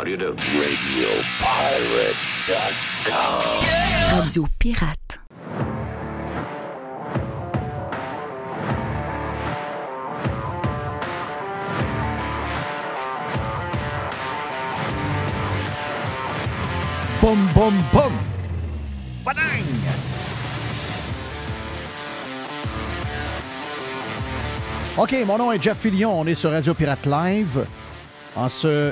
how do you do? RadioPirate.com. Radio Pirate. Boum, boum, boum! Badang! OK, mon nom est Jeff Fillion. On est sur Radio Pirate Live. En ce...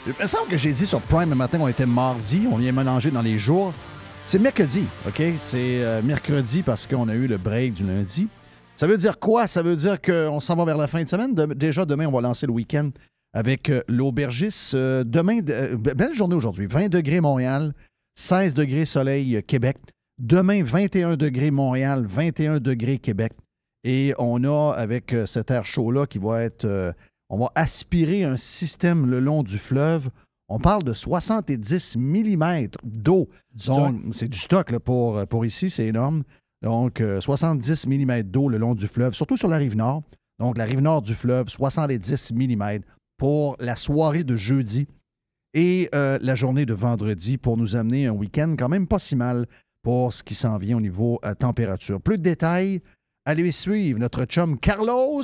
Il me semble que j'ai dit sur Prime le matin qu'on était mardi. On vient mélanger dans les jours. C'est mercredi, OK? C'est mercredi parce qu'on a eu le break du lundi. Ça veut dire quoi? Ça veut dire qu'on s'en va vers la fin de semaine. Déjà, demain, on va lancer le week-end avec l'Aubergiste. Demain, belle journée aujourd'hui. 20 degrés Montréal, 16 degrés Soleil Québec. Demain, 21 degrés Montréal, 21 degrés Québec. Et on a, avec cet air chaud-là, qui va être... on va aspirer un système le long du fleuve. On parle de 70 mm d'eau. Donc, c'est du stock là, pour ici, c'est énorme. Donc, 70 mm d'eau le long du fleuve, surtout sur la rive nord. Donc, la rive nord du fleuve, 70 mm pour la soirée de jeudi et la journée de vendredi pour nous amener un week-end quand même pas si mal pour ce qui s'en vient au niveau température. Plus de détails, allez suivre notre chum Carlos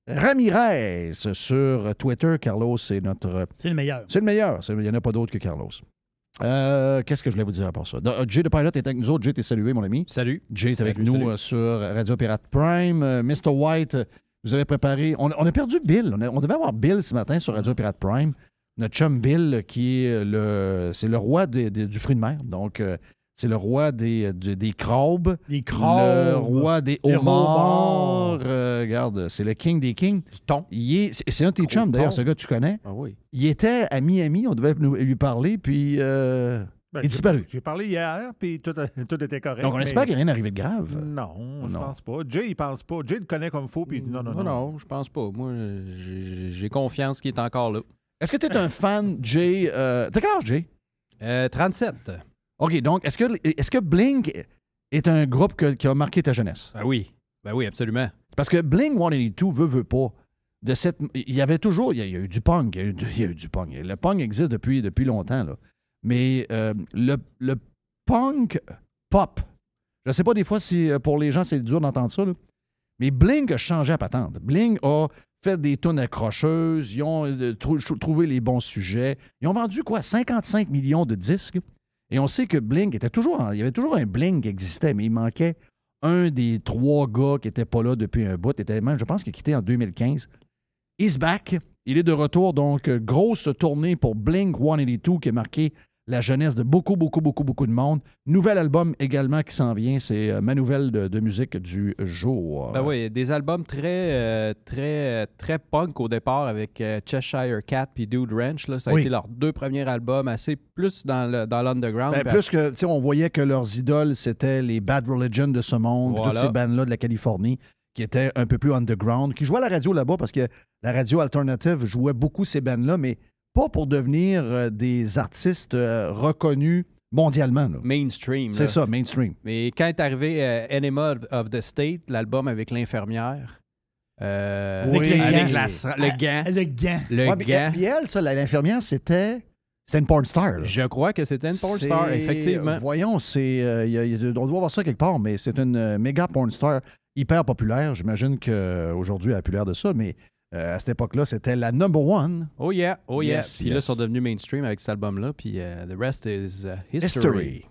Ramirez sur Twitter. Carlos, c'est notre... C'est le meilleur. C'est le meilleur. Il n'y en a pas d'autre que Carlos. Qu'est-ce que je voulais vous dire à part ça? Jay the Pilot est avec nous autres. Jay, t'es salué, mon ami. Salut. Jay est avec nous sur Radio Pirate Prime. Mr. White, vous avez préparé... On a perdu Bill. On devait avoir Bill ce matin sur Radio Pirate Prime. Notre chum Bill, qui est le roi du fruit de mer. Donc, c'est le roi des crabes. Des crabes. Le roi des homards. Regarde, c'est le king des kings. Du thon. C'est un de tes chums, d'ailleurs, ce gars que tu connais. Ah oui. Il était à Miami, on devait lui parler, puis il est disparu. J'ai parlé hier, puis tout était correct. Donc, on espère qu'il n'y a rien arrivé de grave. Non, je pense pas. Jay, il pense pas. Jay le connaît comme faux, puis non. Non, je pense pas. Moi, j'ai confiance qu'il est encore là. Est-ce que tu es un fan, Jay? T'as quel âge, Jay? 37. OK, donc, est-ce que Blink est un groupe qui a marqué ta jeunesse? Ben oui, absolument. Parce que Blink 182 veut pas. Il y avait toujours... Il y a eu du punk. Il y a eu du punk. Le punk existe depuis longtemps, là. Mais le punk pop, je ne sais pas des fois si pour les gens, c'est dur d'entendre ça, là. Mais Blink a changé à patente. Blink a fait des tunes accrocheuses. Ils ont trouvé les bons sujets. Ils ont vendu, 55 millions de disques. Et on sait que Blink était toujours... Il y avait toujours un Blink qui existait, mais il manquait un des 3 gars qui n'était pas là depuis un bout. Je pense qu'il a quitté en 2015. He's back. Il est de retour. Donc, grosse tournée pour Blink 182 qui a marqué la jeunesse de beaucoup de monde. Nouvel album également qui s'en vient. C'est ma nouvelle de musique du jour. Ben oui, des albums très punk au départ avec Cheshire Cat puis Dude Ranch. Là. Ça a été leurs 2 premiers albums, assez plus dans l'underground. Ben, plus que, tu sais, on voyait que leurs idoles, c'était les Bad Religion de ce monde, toutes ces bandes-là de la Californie qui étaient un peu plus underground, qui jouaient à la radio là-bas parce que la radio alternative jouait beaucoup ces bandes-là, mais pas pour devenir des artistes reconnus mondialement. Là. Mainstream. C'est ça, mainstream. Mais quand est arrivé Enema of the State, l'album avec l'infirmière... avec le gant. Le gant. Puis elle, ça, l'infirmière, c'était une porn star. Là. Je crois que c'était une porn star, effectivement. Voyons, on doit voir ça quelque part, mais c'est une méga porn star hyper populaire. J'imagine qu'aujourd'hui, elle a plus l'air de ça, mais à cette époque-là, c'était la number one. Oh yeah. Puis là, ils sont devenus mainstream avec cet album-là, puis the rest is history.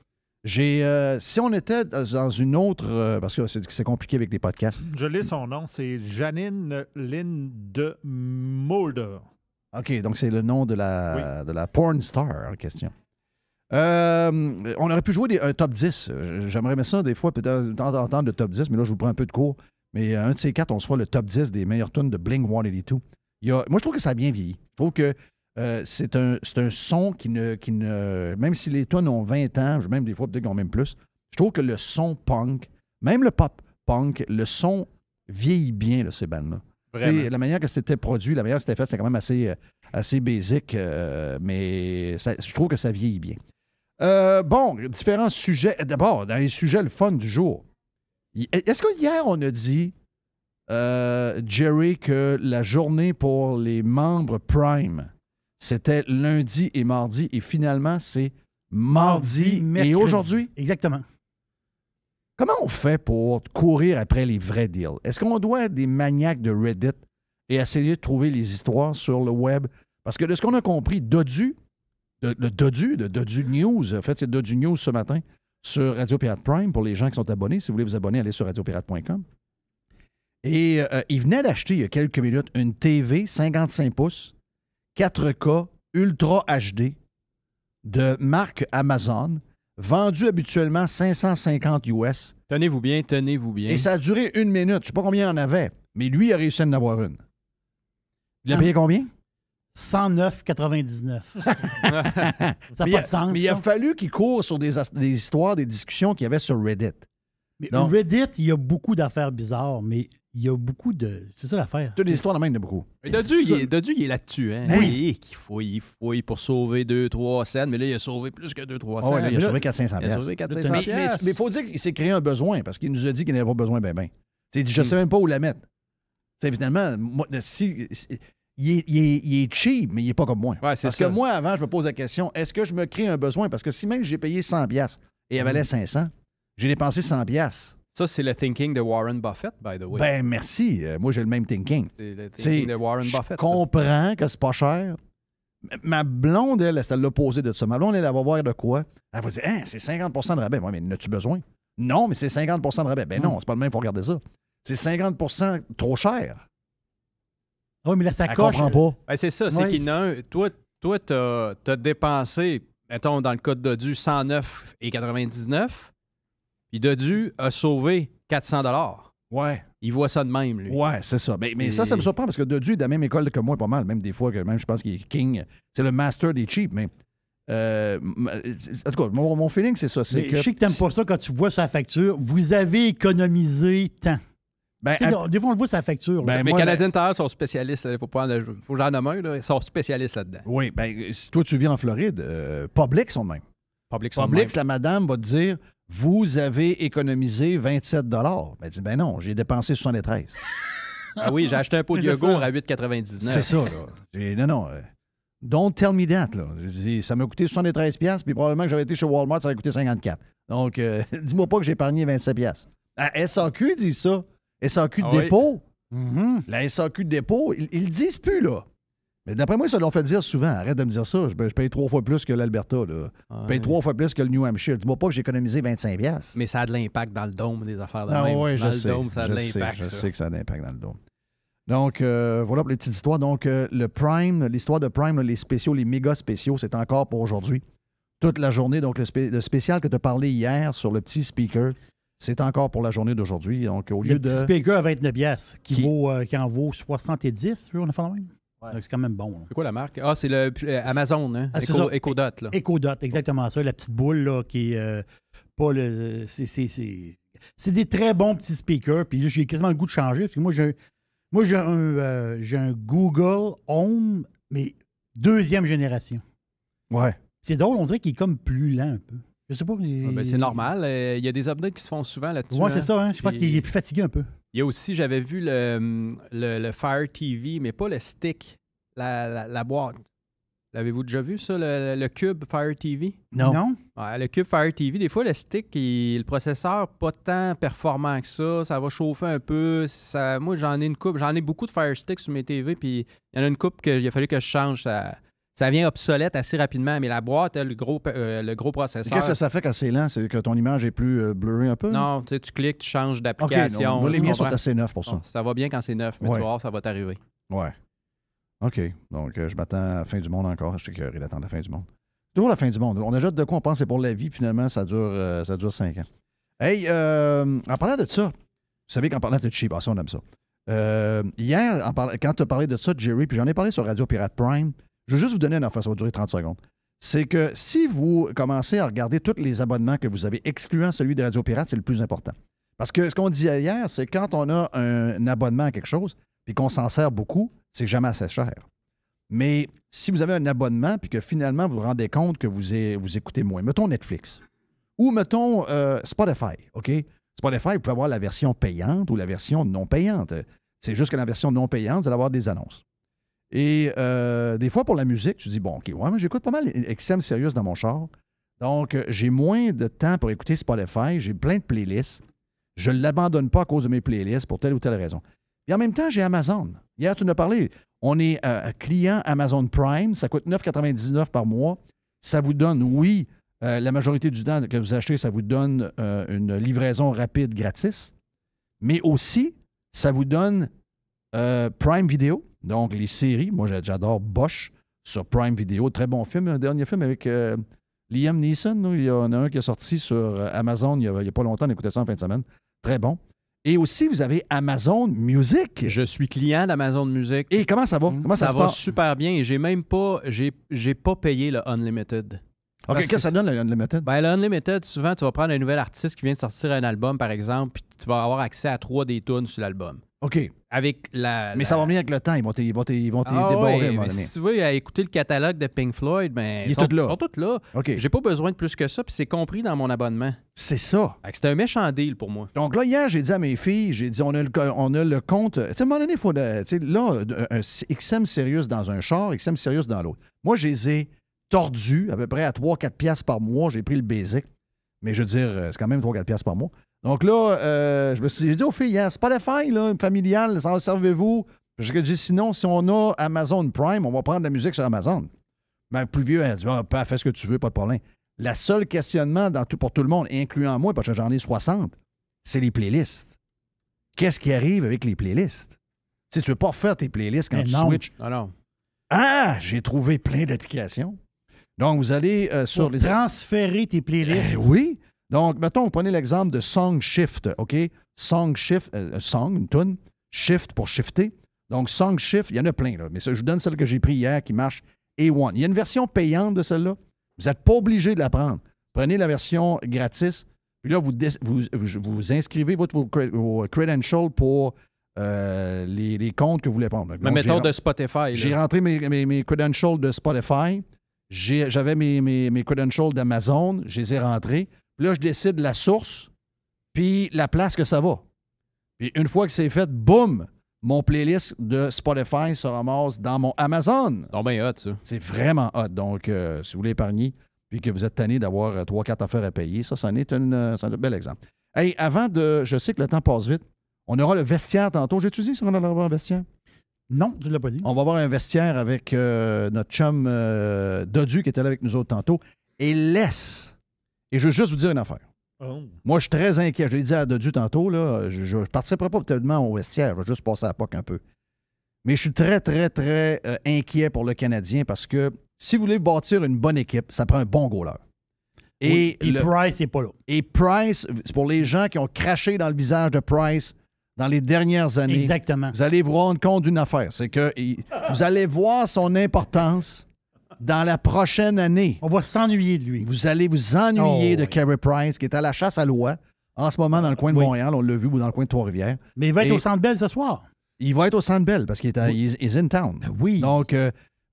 Si on était dans une autre... parce que c'est compliqué avec les podcasts. Je lis son nom, c'est Janine Lindemulder. OK, donc c'est le nom de la porn star en question. On aurait pu jouer un top 10. J'aimerais bien ça des fois, peut-être entendre le top 10, mais là, je vous prends un peu de cours. Mais un de ces 4, on se fera le top 10 des meilleures tunes de Blink 182. Moi, je trouve que ça a bien vieilli. Je trouve que c'est un son qui ne... Même si les tunes ont 20 ans, même des fois, peut-être qu'ils ont même plus, je trouve que le son punk, même le pop punk, le son vieillit bien, là, ces bandes-là. La manière que c'était produit, la manière que c'était fait, c'est quand même assez basic, mais je trouve que ça vieillit bien. Bon, différents sujets. D'abord, dans les sujets, le fun du jour. Est-ce que hier, on a dit, Jerry, que la journée pour les membres Prime, c'était lundi et mardi. Et finalement, c'est mardi et mercredi. aujourd'hui. Exactement. Comment on fait pour courir après les vrais deals? Est-ce qu'on doit être des maniaques de Reddit et essayer de trouver les histoires sur le web? Parce que de ce qu'on a compris, Dodu, le Dodu News, en fait, c'est Dodu News ce matin sur Radio Pirate Prime pour les gens qui sont abonnés. Si vous voulez vous abonner, allez sur radiopirate.com. Et il venait d'acheter il y a quelques minutes une TV 55 pouces, 4K, Ultra HD de marque Amazon, vendue habituellement 550 US. Tenez-vous bien, tenez-vous bien. Et ça a duré 1 minute. Je ne sais pas combien il en avait, mais lui, il a réussi à en avoir une. Il a payé combien? 109,99. Ça n'a pas de sens. Mais il a ça. fallu qu'il court sur des histoires, des discussions qu'il y avait sur Reddit. Mais Non. Reddit, il y a beaucoup d'affaires bizarres, mais il y a beaucoup de... C'est ça l'affaire. Toutes les histoires, il y en a beaucoup. Mais Dodu, il est là-dessus. Hein? Oui. Il fouille pour sauver 2-3 cents, mais là, il a sauvé plus que 2-3 Ah cents. ouais, là, il a là, sauvé 400-500 Il a sauvé piastres. 400-500 Mais il faut dire qu'il s'est créé un besoin, parce qu'il nous a dit qu'il n'avait pas besoin ben. Il dit, je ne sais même pas où la mettre. T'sais, finalement, moi, il est cheap, mais il n'est pas comme moi. Ouais, c'est parce ça. que moi, avant, je me pose la question, est-ce que je me crée un besoin? Parce que si même j'ai payé 100 piastres et il valait 500, j'ai dépensé 100 piastres. Ça, c'est le thinking de Warren Buffett, by the way. Ben, merci. Moi, j'ai le même thinking. C'est le C'est- thinking de Warren Je Buffett. ça. comprends que c'est pas cher. Ma blonde, elle, c'est l'opposé de ça. Ma blonde, elle va voir de quoi. Elle va dire, hein, c'est 50 de rabais. Oui, mais n'as-tu besoin? Non, mais c'est 50 de rabais. Ben non, c'est pas le même, il faut regarder ça. C'est 50 trop cher. Oui, mais la Elle sacoche... comprend pas. Ben, c'est ça, c'est Ouais. qu'il y en a un. Toi, t'as dépensé, mettons, dans le cas de Dodu, 109,99. Puis Dodu a sauvé 400 $. Ouais. Il voit ça de même, lui. Ouais, c'est ça. Mais Et- ça me surprend parce que Dodu est de la même école que moi, pas mal. Même des fois, que même je pense qu'il est king. C'est le master des cheap, mais. En tout cas, mon feeling, c'est ça. C'est Mais que, je sais que t'aimes pas ça quand tu vois sa facture. Vous avez économisé tant. Ben, Tu sais, des fois, on le voit sa facture. là. Ben, Mais moi, Canadiens Tire sont spécialistes. Il faut que j'en nomme un. Là, ils sont spécialistes là-dedans. oui, ben, si toi, tu vis en Floride, Publix sont de même. Public sont de Publix, même. la madame va te dire vous avez économisé 27 Ben, elle dit ben non, j'ai dépensé 73. Ah oui, j'ai acheté un pot de C'est yogourt ça. à 8,99. C'est ça, là. Non. Don't tell me that, là. Je dis, ça m'a coûté 73 puis probablement que j'avais été chez Walmart, ça aurait coûté 54. Donc, dis-moi pas que j'ai épargné 27 La SAQ dit ça. SAQ de Ah oui. dépôt. Mhm. La SAQ de dépôt, ils le disent plus, là. Mais d'après moi, ça l'ont fait dire souvent. Arrête de me dire ça. Je paye 3 fois plus que l'Alberta, là. Je paye 3 fois plus que le New Hampshire. Dis-moi pas que j'ai économisé 25 Mais ça a de l'impact dans le dôme des affaires de Ah même. oui, dans je le sais. dôme, ça a de je sais, l'impact. je ça. sais que ça a de l'impact dans le dôme. Donc, voilà pour les petites histoires. Donc, le Prime, l'histoire de Prime, les spéciaux, les méga spéciaux, c'est encore pour aujourd'hui. Toute la journée. Donc, le spécial que tu as parlé hier sur le petit speaker, c'est encore pour la journée d'aujourd'hui. Donc, au Le lieu de. petit speaker à 29 piastres Qui- qui en vaut 70, on a fait la même. Donc, c'est quand même bon. là. C'est quoi la marque? Ah, c'est le Amazon, hein? Ah, c'est ça. Ecodot, là. Ecodot, exactement ça. La petite boule là, qui est pas le. C'est des très bons petits speakers. Puis là, j'ai quasiment le goût de changer. Parce que moi, j'ai un Google Home, mais 2e génération. Ouais. C'est drôle, on dirait qu'il est comme plus lent un peu. Je sais pas. Ah, ben, c'est normal. Il y a des updates qui se font souvent là-dessus. Ouais, hein. c'est ça. Hein? Je pense qu'il est plus fatigué un peu. Il y a aussi, j'avais vu le Fire TV, mais pas le stick, la boîte. L'avez-vous déjà vu, ça, le Cube Fire TV? Non. Ouais, le Cube Fire TV, des fois, le stick, le processeur, pas tant performant que ça va chauffer un peu. Moi, j'en ai une coupe. J'en ai beaucoup de Fire Stick sur mes TV, puis il y en a une coupe qu'il a fallu que je change. Ça vient obsolète assez rapidement, mais la boîte, le gros processeur... Qu'est-ce que ça fait quand c'est lent? C'est que ton image est plus blurry un peu? Non, tu sais, tu cliques, tu changes OK, d'application. non. Moi, les tu miens sont comprends? assez neufs pour ça. Bon, ça va bien quand c'est neuf, mais Ouais. tu vas voir, ça va t'arriver. Ouais. OK. Donc, je m'attends à la fin du monde encore. Je suis curé d'attendre la fin du monde. Toujours la fin du monde. On ajoute de quoi on pense c'est pour la vie, puis finalement, ça dure 5 ans. Hey, en parlant de ça, vous savez qu'en parlant de cheap, ça, on aime ça. Hier, quand tu as parlé de ça, Jerry, puis j'en ai parlé sur Radio Pirate Prime, je veux juste vous donner une affaire, ça va durer 30 secondes. C'est que si vous commencez à regarder tous les abonnements que vous avez, excluant celui de Radio Pirate, c'est le plus important. Parce que ce qu'on disait hier, c'est quand on a un abonnement à quelque chose, puis qu'on s'en sert beaucoup, c'est jamais assez cher. Mais si vous avez un abonnement, puis que finalement vous vous rendez compte que vous écoutez moins, mettons Netflix, ou mettons Spotify, OK? Spotify, vous pouvez avoir la version payante ou la version non payante. C'est juste que la version non payante, vous allez avoir des annonces. Et des fois, pour la musique, tu dis, bon, OK, ouais, mais j'écoute pas mal XM Sirius dans mon char. Donc, j'ai moins de temps pour écouter Spotify. J'ai plein de playlists. Je ne l'abandonne pas à cause de mes playlists pour telle ou telle raison. Et en même temps, j'ai Amazon. Hier, tu en as parlé. On est client Amazon Prime. Ça coûte 9,99 par mois. Ça vous donne, oui, la majorité du temps que vous achetez, ça vous donne une livraison rapide gratis. Mais aussi, ça vous donne Prime Video. Donc, les séries. Moi, j'adore Bosch sur Prime Video. Très bon film. Un dernier film avec Liam Neeson. Là. Il y en a un qui est sorti sur Amazon il n'y a pas longtemps. On écoutait ça en fin de semaine. Très bon. Et aussi, vous avez Amazon Music. Je suis client d'Amazon Music. Et comment ça va? Comment ça se va passe? super bien et j'ai même pas, j'ai pas payé le Unlimited. OK, qu'est-ce que ça donne, le méthode? Ben, le Unlimited, souvent, tu vas prendre un nouvel artiste qui vient de sortir un album, par exemple, puis tu vas avoir accès à 3 des tunes sur l'album. OK. Avec la. Mais ça va venir avec le temps. Ils vont te déborder. Ouais, à un moment mais donné. si tu veux à écouter le catalogue de Pink Floyd, ben, Il est tout là. ils sont tous là. OK. J'ai pas besoin de plus que ça, puis c'est compris dans mon abonnement. C'est ça. Fait que c'est un méchant deal pour moi. Donc là, hier, j'ai dit à mes filles, j'ai dit, on a le compte. Tu sais, à un moment donné, il faut. Tu sais, là, un XM Sirius dans un char, XM Sirius dans l'autre. Moi, je les ai tordus à peu près à 3-4 piastres par mois. J'ai pris le basic. Mais je veux dire, c'est quand même 3-4 piastres par mois. Donc là, j'ai dit aux filles, hier, Spotify, là, familial, ça en servez-vous? J'ai dit, sinon, si on a Amazon Prime, on va prendre de la musique sur Amazon. Mais le plus vieux, elle dit, fais ce que tu veux, pas de problème. La seule questionnement pour tout le monde, incluant moi, parce que j'en ai 60, c'est les playlists. Qu'est-ce qui arrive avec les playlists? Tu sais, tu ne veux pas refaire tes playlists quand tu switches. Non. Ah, j'ai trouvé plein d'applications. Donc, vous allez sur Pour les... transférer tes playlists. oui. Donc, mettons, vous prenez l'exemple de Song Shift, OK? Song Shift, song, une tune, shift pour shifter. Donc, Song Shift, il y en a plein, là. Mais ça, je vous donne celle que j'ai prise hier qui marche A1. Il y a une version payante de celle-là. Vous n'êtes pas obligé de la prendre. Prenez la version gratis. Puis là, vous inscrivez vos credentials pour les comptes que vous voulez prendre. Mais mettons de Spotify. J'ai Là. rentré mes credentials de Spotify. J'avais mes credentials d'Amazon. Je les ai rentrés. Puis là, je décide la source puis la place que ça va. Puis une fois que c'est fait, boum, mon playlist de Spotify se ramasse dans mon Amazon. Non, ben hot, ça. C'est vraiment hot. Donc, si vous voulez épargner puis que vous êtes tanné d'avoir 3-4 affaires à payer, ça en est un bel exemple. Hey, avant de... Je sais que le temps passe vite. On aura le vestiaire tantôt. J'ai-tu dit si on allait avoir un vestiaire? Non, tu ne l'as pas dit. On va avoir un vestiaire avec notre chum Dodu qui était là avec nous autres tantôt. Et laisse. Et je veux juste vous dire une affaire. Oh. Moi, je suis très inquiet. Je l'ai dit à Dodu tantôt, là, je ne participerai pas tellement au vestiaire. Je vais juste passer à la POC un peu. Mais je suis très, très, très inquiet pour le Canadien parce que si vous voulez bâtir une bonne équipe, ça prend un bon goaler. Et Price n'est pas là. Et Price, c'est pour les gens qui ont craché dans le visage de Price dans les dernières années. Exactement. Vous allez vous rendre compte d'une affaire. C'est que vous allez voir son importance dans la prochaine année. On va s'ennuyer de lui. Vous allez vous ennuyer de oui. Carey Price, qui est à la chasse à l'oie en ce moment dans le coin de Montréal. On l'a vu, ou dans le coin de Trois-Rivières. Mais il va être Et- au Centre Bell ce soir. Il va être au Centre Bell parce qu'il est is in town. Oui. Donc,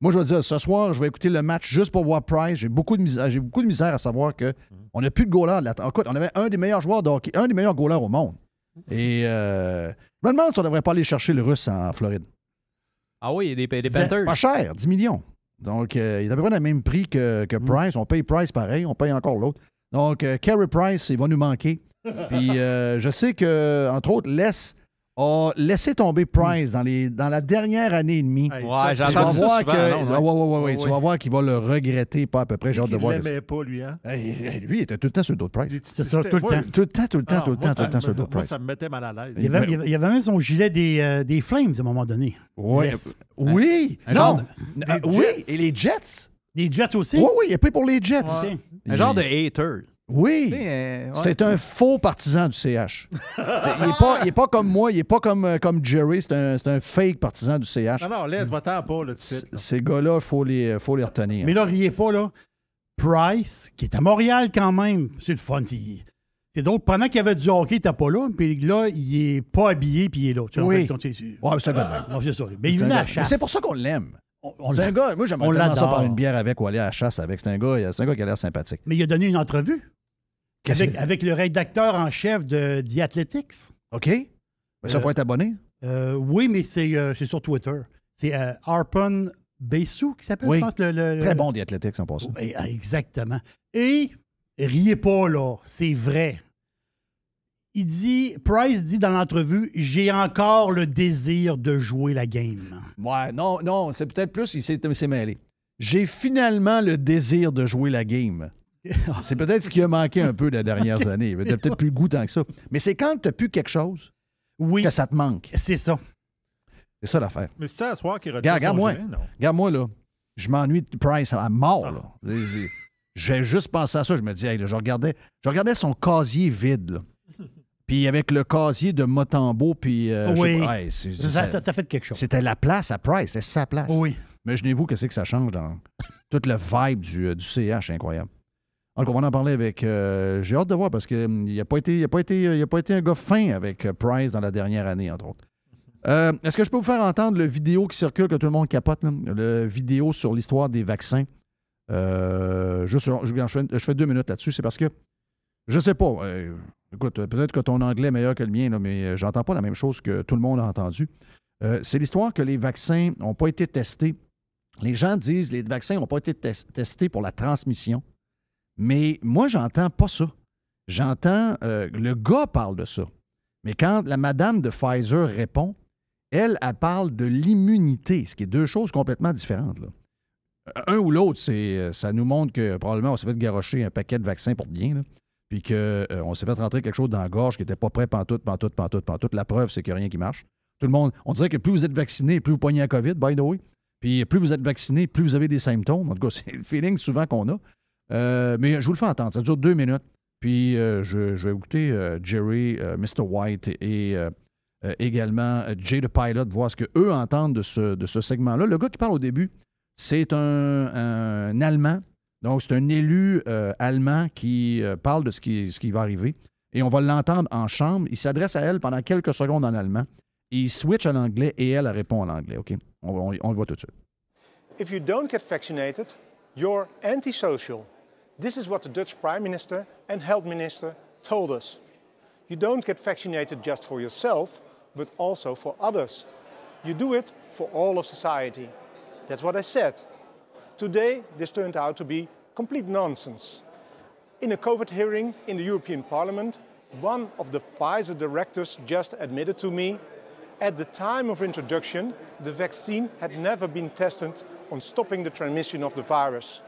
moi, je vais dire, ce soir, je vais écouter le match juste pour voir Price. J'ai beaucoup de misère à savoir qu'on n'a plus de goaler. Écoute, on avait un des meilleurs joueurs de hockey, un des meilleurs goalers au monde. Et je me demande si on ne devrait pas aller chercher le Russe en Floride. Ah oui, il y a des Panthers. Pas cher, 10 millions. Donc, il est à peu près le même prix que Price. On paye Price pareil, on paye encore l'autre. Donc, Carey Price, il va nous manquer. Puis, je sais que, entre autres, a laissé tomber Price dans la dernière année et demie. Hey, Ouais, ça, j'ai Tu vas entendu ça voir souvent, que, non, ouais. Tu vas voir qu'il va le regretter pas à peu près. J'ai hâte de voir. Il l'aimait pas, lui, hein? Lui, il était tout le temps sur le dos de Price. C'est ça, tout le Moi, temps. Tout le temps sur le moi, dos de Moi, Price. ça me mettait mal à l'aise. Il y avait même son gilet des Flames à un moment donné. Ouais. Yes. Oui. Un Non. genre Oui. Jets. Et les Jets. Des Jets aussi? Oui, il est pris pour les Jets. Ok. Un genre de hater. Oui. C'est un faux partisan du CH. Il n'est pas comme moi, il n'est pas comme Jerry, c'est un fake partisan du CH. Non, laisse, va-t'en pas, là, tout de suite. là. Ces gars-là, il faut les retenir. Mais là, riez pas, là. Price, qui est à Montréal quand même, c'est le fun. C'est drôle. Pendant qu'il y avait du hockey, il n'était pas là. Puis là, il est pas habillé, puis il est là. Tu sais, Oui. en fait, c'est Ouais, c'est un gars de même. non, c'est ça. Mais il C'est un venait à gars- la Mais chasse. c'est pour ça qu'on l'aime. On C'est un gars, moi j'aimerais on tellement ça l'adore. prendre une bière avec ou aller à la chasse avec. C'est un gars qui a l'air sympathique. Mais il a donné une entrevue Qu'est-ce avec le rédacteur en chef de The Athletics. OK? Mais ça, faut être abonné. Oui, mais c'est sur Twitter. C'est Harpon Bessou qui s'appelle, Oui. je pense. Très bon des Athletics en passant. Oui, exactement. Et, riez pas là, c'est vrai. Price dit dans l'entrevue, j'ai encore le désir de jouer la game. Ouais, non, c'est peut-être plus, il s'est mêlé. J'ai finalement le désir de jouer la game. C'est peut-être ce qui a manqué un peu les dernières années. Il n'a peut-être plus le goût tant que ça. Mais c'est quand tu n'as plus quelque chose que ça te manque. C'est ça. C'est ça l'affaire. Mais c'est à soir qui retire Regarde-moi. son gilet, non? Regarde-moi, là. Je m'ennuie de Price à mort, là. J'ai juste pensé à ça. Je me dis, hey, là, je regardais son casier vide, là. Puis avec le casier de Motambo, puis... oui. Ça fait quelque chose. C'était la place à Price. C'était sa place. Oui. Imaginez-vous que c'est que ça change dans toute le vibe du CH. Incroyable. Donc, on va en parler avec... j'ai hâte de voir parce qu'il n'a pas été un gars fin avec Price dans la dernière année, entre autres. Est-ce que je peux vous faire entendre le vidéo qui circule, que tout le monde capote, là? Le vidéo sur l'histoire des vaccins? Je fais 2 minutes là-dessus. C'est parce que, je sais pas, écoute, peut-être que ton anglais est meilleur que le mien, là, mais j'entends pas la même chose que tout le monde a entendu. C'est l'histoire que les vaccins n'ont pas été testés. Les gens disent que les vaccins n'ont pas été testés pour la transmission. Mais moi, j'entends pas ça. J'entends, le gars parle de ça. Mais quand la madame de Pfizer répond, elle parle de l'immunité, ce qui est 2 choses complètement différentes, là. Un ou l'autre, ça nous montre que probablement on s'est fait garrocher un paquet de vaccins pour rien, là, puis qu'on s'est fait rentrer quelque chose dans la gorge qui n'était pas prêt pantoute. La preuve, c'est qu'il n'y a rien qui marche. Tout le monde, on dirait que plus vous êtes vacciné, plus vous poignez la COVID, by the way. Puis plus vous êtes vacciné, plus vous avez des symptômes. En tout cas, c'est le feeling souvent qu'on a. Mais je vous le fais entendre. Ça dure 2 minutes. Puis je vais écouter Jerry, Mr. White et également Jay the Pilot, voir ce qu'eux entendent de ce segment-là. Le gars qui parle au début, c'est un Allemand. Donc, c'est un élu allemand qui parle de ce qui va arriver. Et on va l'entendre en chambre. Il s'adresse à elle pendant quelques secondes en allemand. Et il switch en anglais et elle répond en anglais. OK? On le voit tout de suite. If you don't get vaccinated, you're antisocial. This is what the Dutch Prime Minister and Health Minister told us. You don't get vaccinated just for yourself, but also for others. You do it for all of society. That's what I said. Today, this turned out to be complete nonsense. In a COVID hearing in the European Parliament, one of the Pfizer directors just admitted to me, at the time of introduction, the vaccine had never been tested on stopping the transmission of the virus.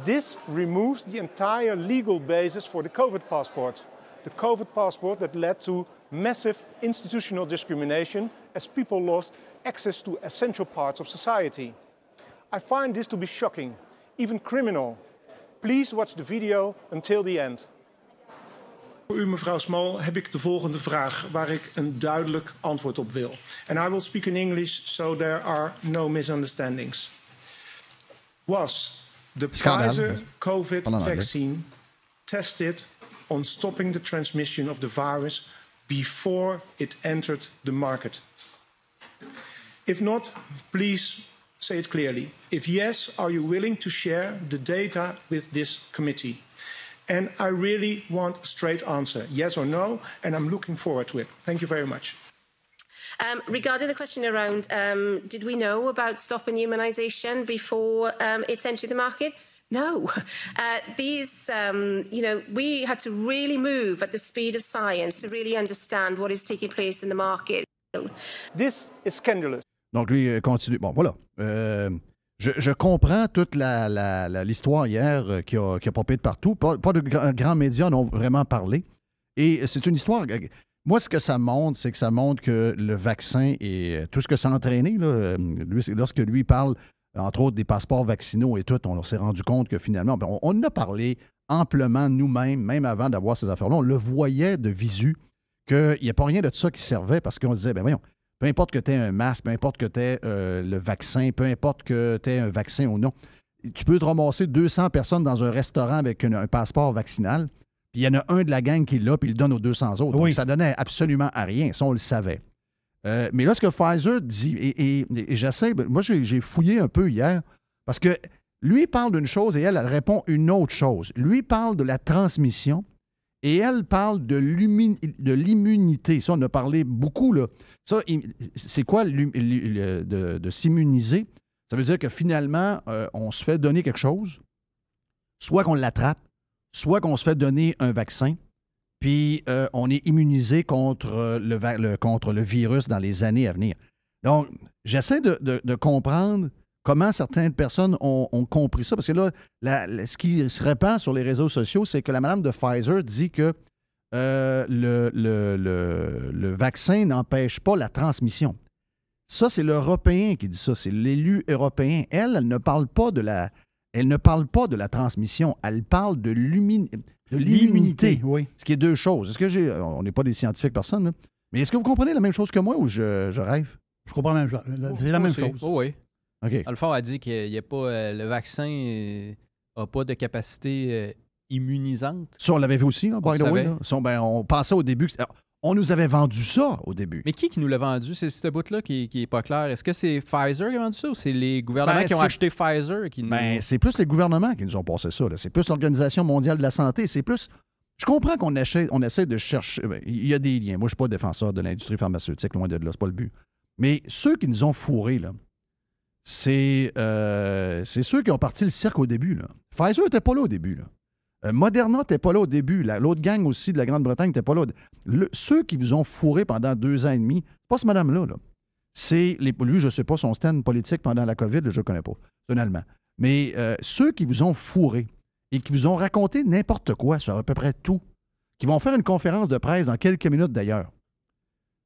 This removes the entire legal basis for the COVID passport. The COVID passport that led to massive institutional discrimination as people lost access to essential parts of society. I find this to be shocking, even criminal. Please watch the video until the end. Voor u, mevrouw Small, heb ik de volgende vraag waar ik een duidelijk antwoord op wil. And I will speak in English so there are no misunderstandings. Was the Pfizer COVID vaccine tested on stopping the transmission of the virus before it entered the market? If not, please say it clearly. If yes, are you willing to share the data with this committee? And I really want a straight answer, yes or no, and I'm looking forward to it. Thank you very much. Regarding the question around, did we know about stopping immunisation before it's entered the market? No. We had to really move at the speed of science to really understand what is taking place in the market. This is scandalous. Donc, lui, continue. Bon, voilà. Je comprends toute l'histoire hier qui a popé de partout. Pas de grands médias n'ont vraiment parlé. Et c'est une histoire... Moi, ce que ça montre, c'est que ça montre que le vaccin et tout ce que ça a entraîné, là, lorsque lui parle, entre autres, des passeports vaccinaux et tout, on s'est rendu compte que finalement, on en a parlé amplement nous-mêmes, même avant d'avoir ces affaires-là. On le voyait de visu qu'il n'y a pas rien de ça qui servait parce qu'on se disait, ben voyons, peu importe que tu aies un masque, peu importe que tu aies le vaccin, peu importe que tu aies un vaccin ou non, tu peux te ramasser 200 personnes dans un restaurant avec un passeport vaccinal, puis il y en a un de la gang qui l'a, puis il le donne aux 200 autres. Oui. Donc, ça donnait absolument à rien. Ça, on le savait. Mais là, ce que Pfizer dit, et j'essaie, moi, j'ai fouillé un peu hier, parce que lui parle d'une chose et elle répond une autre chose. Lui parle de la transmission Et elle parle de l'immunité. Ça, on a parlé beaucoup, là. Ça, c'est quoi de s'immuniser? Ça veut dire que finalement, on se fait donner quelque chose, soit qu'on l'attrape, soit qu'on se fait donner un vaccin, puis on est immunisé contre le virus dans les années à venir. Donc, j'essaie de comprendre comment certaines personnes ont compris ça, parce que là, ce qui se répand sur les réseaux sociaux, c'est que la madame de Pfizer dit que le vaccin n'empêche pas la transmission. Ça, c'est l'Européen qui dit ça, c'est l'élu européen. Elle ne parle pas de la transmission, elle parle de l'immunité, oui. Ce qui est deux choses. On n'est pas des scientifiques, personne, là. Mais est-ce que vous comprenez la même chose que moi ou je rêve? Je comprends la même chose. C'est la même chose. Oh, oui. OK. Alphonse a dit qu'il n'y a pas le vaccin n'a pas de capacité immunisante. Ça, on l'avait vu aussi, là, by the way. savait. Là. Ça, on pensait au début. On nous avait vendu ça au début. Mais qui nous l'a vendu? C'est ce bout-là qui n'est pas clair. Est-ce que c'est Pfizer qui a vendu ça ou c'est les gouvernements qui ont acheté Pfizer qui nous... C'est plus les gouvernements qui nous ont passé ça. Là. C'est plus l'Organisation mondiale de la santé. C'est plus... Je comprends qu'on essaie de chercher... Il y a des liens. Moi, je ne suis pas défenseur de l'industrie pharmaceutique, loin de là. C'est pas le but. Mais ceux qui nous ont fourrés, là, c'est ceux qui ont parti le cirque au début. Là. Pfizer n'était pas là au début. Là. Moderna n'était pas là au début. L'autre gang aussi de la Grande-Bretagne n'était pas là. Ceux qui vous ont fourré pendant 2 ans et demi, c'est pas ce madame-là. Là. C'est lui, je ne sais pas son stand politique pendant la COVID, je ne connais pas. C'est un Allemand. Mais ceux qui vous ont fourré et qui vous ont raconté n'importe quoi sur à peu près tout, qui vont faire une conférence de presse dans quelques minutes d'ailleurs,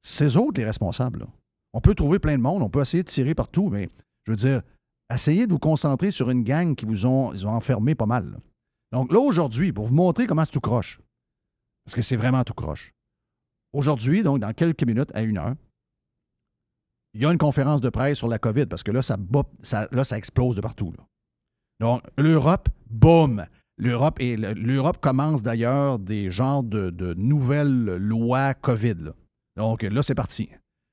c'est eux autres les responsables. Là. On peut trouver plein de monde, on peut essayer de tirer partout, mais je veux dire, essayez de vous concentrer sur une gang qui ils ont enfermé pas mal. Là. Donc là, aujourd'hui, pour vous montrer comment c'est tout croche, parce que c'est vraiment tout croche, aujourd'hui, donc dans quelques minutes, à 1h, il y a une conférence de presse sur la COVID, parce que là, ça explose de partout. Là. Donc, l'Europe, boum! L'Europe commence d'ailleurs des genres de nouvelles lois COVID. Là. Donc là, c'est parti.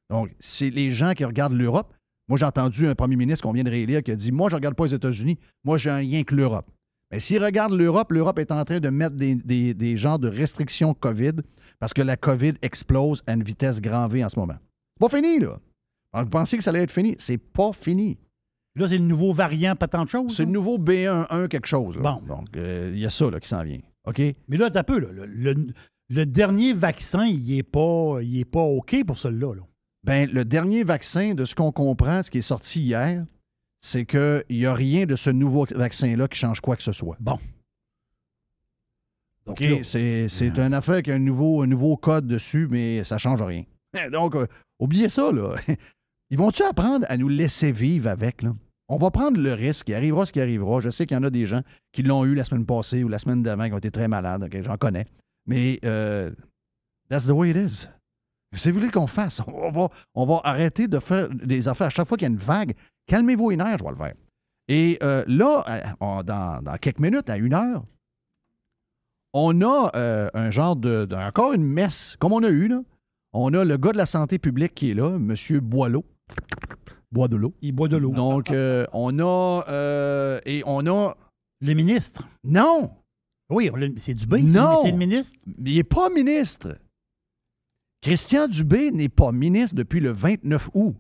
Donc, c'est les gens qui regardent l'Europe. Moi, j'ai entendu un premier ministre qu'on vient de réélire qui a dit « Moi, je ne regarde pas les États-Unis. Moi, j'ai un lien que l'Europe. » Mais s'ils regardent l'Europe, l'Europe est en train de mettre des genres de restrictions COVID parce que la COVID explose à une vitesse grand V en ce moment. C'est pas fini, là. Alors, vous pensez que ça allait être fini? C'est pas fini. Là, c'est le nouveau variant, pas tant de choses. C'est le nouveau B1.1 quelque chose. Là. Bon. Donc, il y a ça là, qui s'en vient. OK? Mais là, t'as peu, là. Le dernier vaccin, il n'est pas OK pour celui-là. Là. Bien, le dernier vaccin, de ce qu'on comprend, ce qui est sorti hier, c'est qu'il n'y a rien de ce nouveau vaccin-là qui change quoi que ce soit. Bon. OK, c'est une affaire qui a un nouveau code dessus, mais ça ne change rien. Donc, oubliez ça, là. Ils vont-tu apprendre à nous laisser vivre avec, là? On va prendre le risque. Il arrivera ce qui arrivera. Je sais qu'il y en a des gens qui l'ont eu la semaine passée ou la semaine d'avant, qui ont été très malades. Okay? J'en connais. Mais that's the way it is. Qu'est-ce que vous voulez qu'on fasse? On va arrêter de faire des affaires. À chaque fois qu'il y a une vague, calmez-vous une heure, je vais le faire. Et là, dans quelques minutes, à 1h, on a un genre encore une messe, comme on a eu, là. On a le gars de la santé publique qui est là, M. Boileau. Bois de l'eau. Il boit de l'eau. Donc, on a... Le ministre. Non! Oui, c'est Dubé. Non! C'est le ministre. Il n'est pas ministre. Christian Dubé n'est pas ministre depuis le 29 août.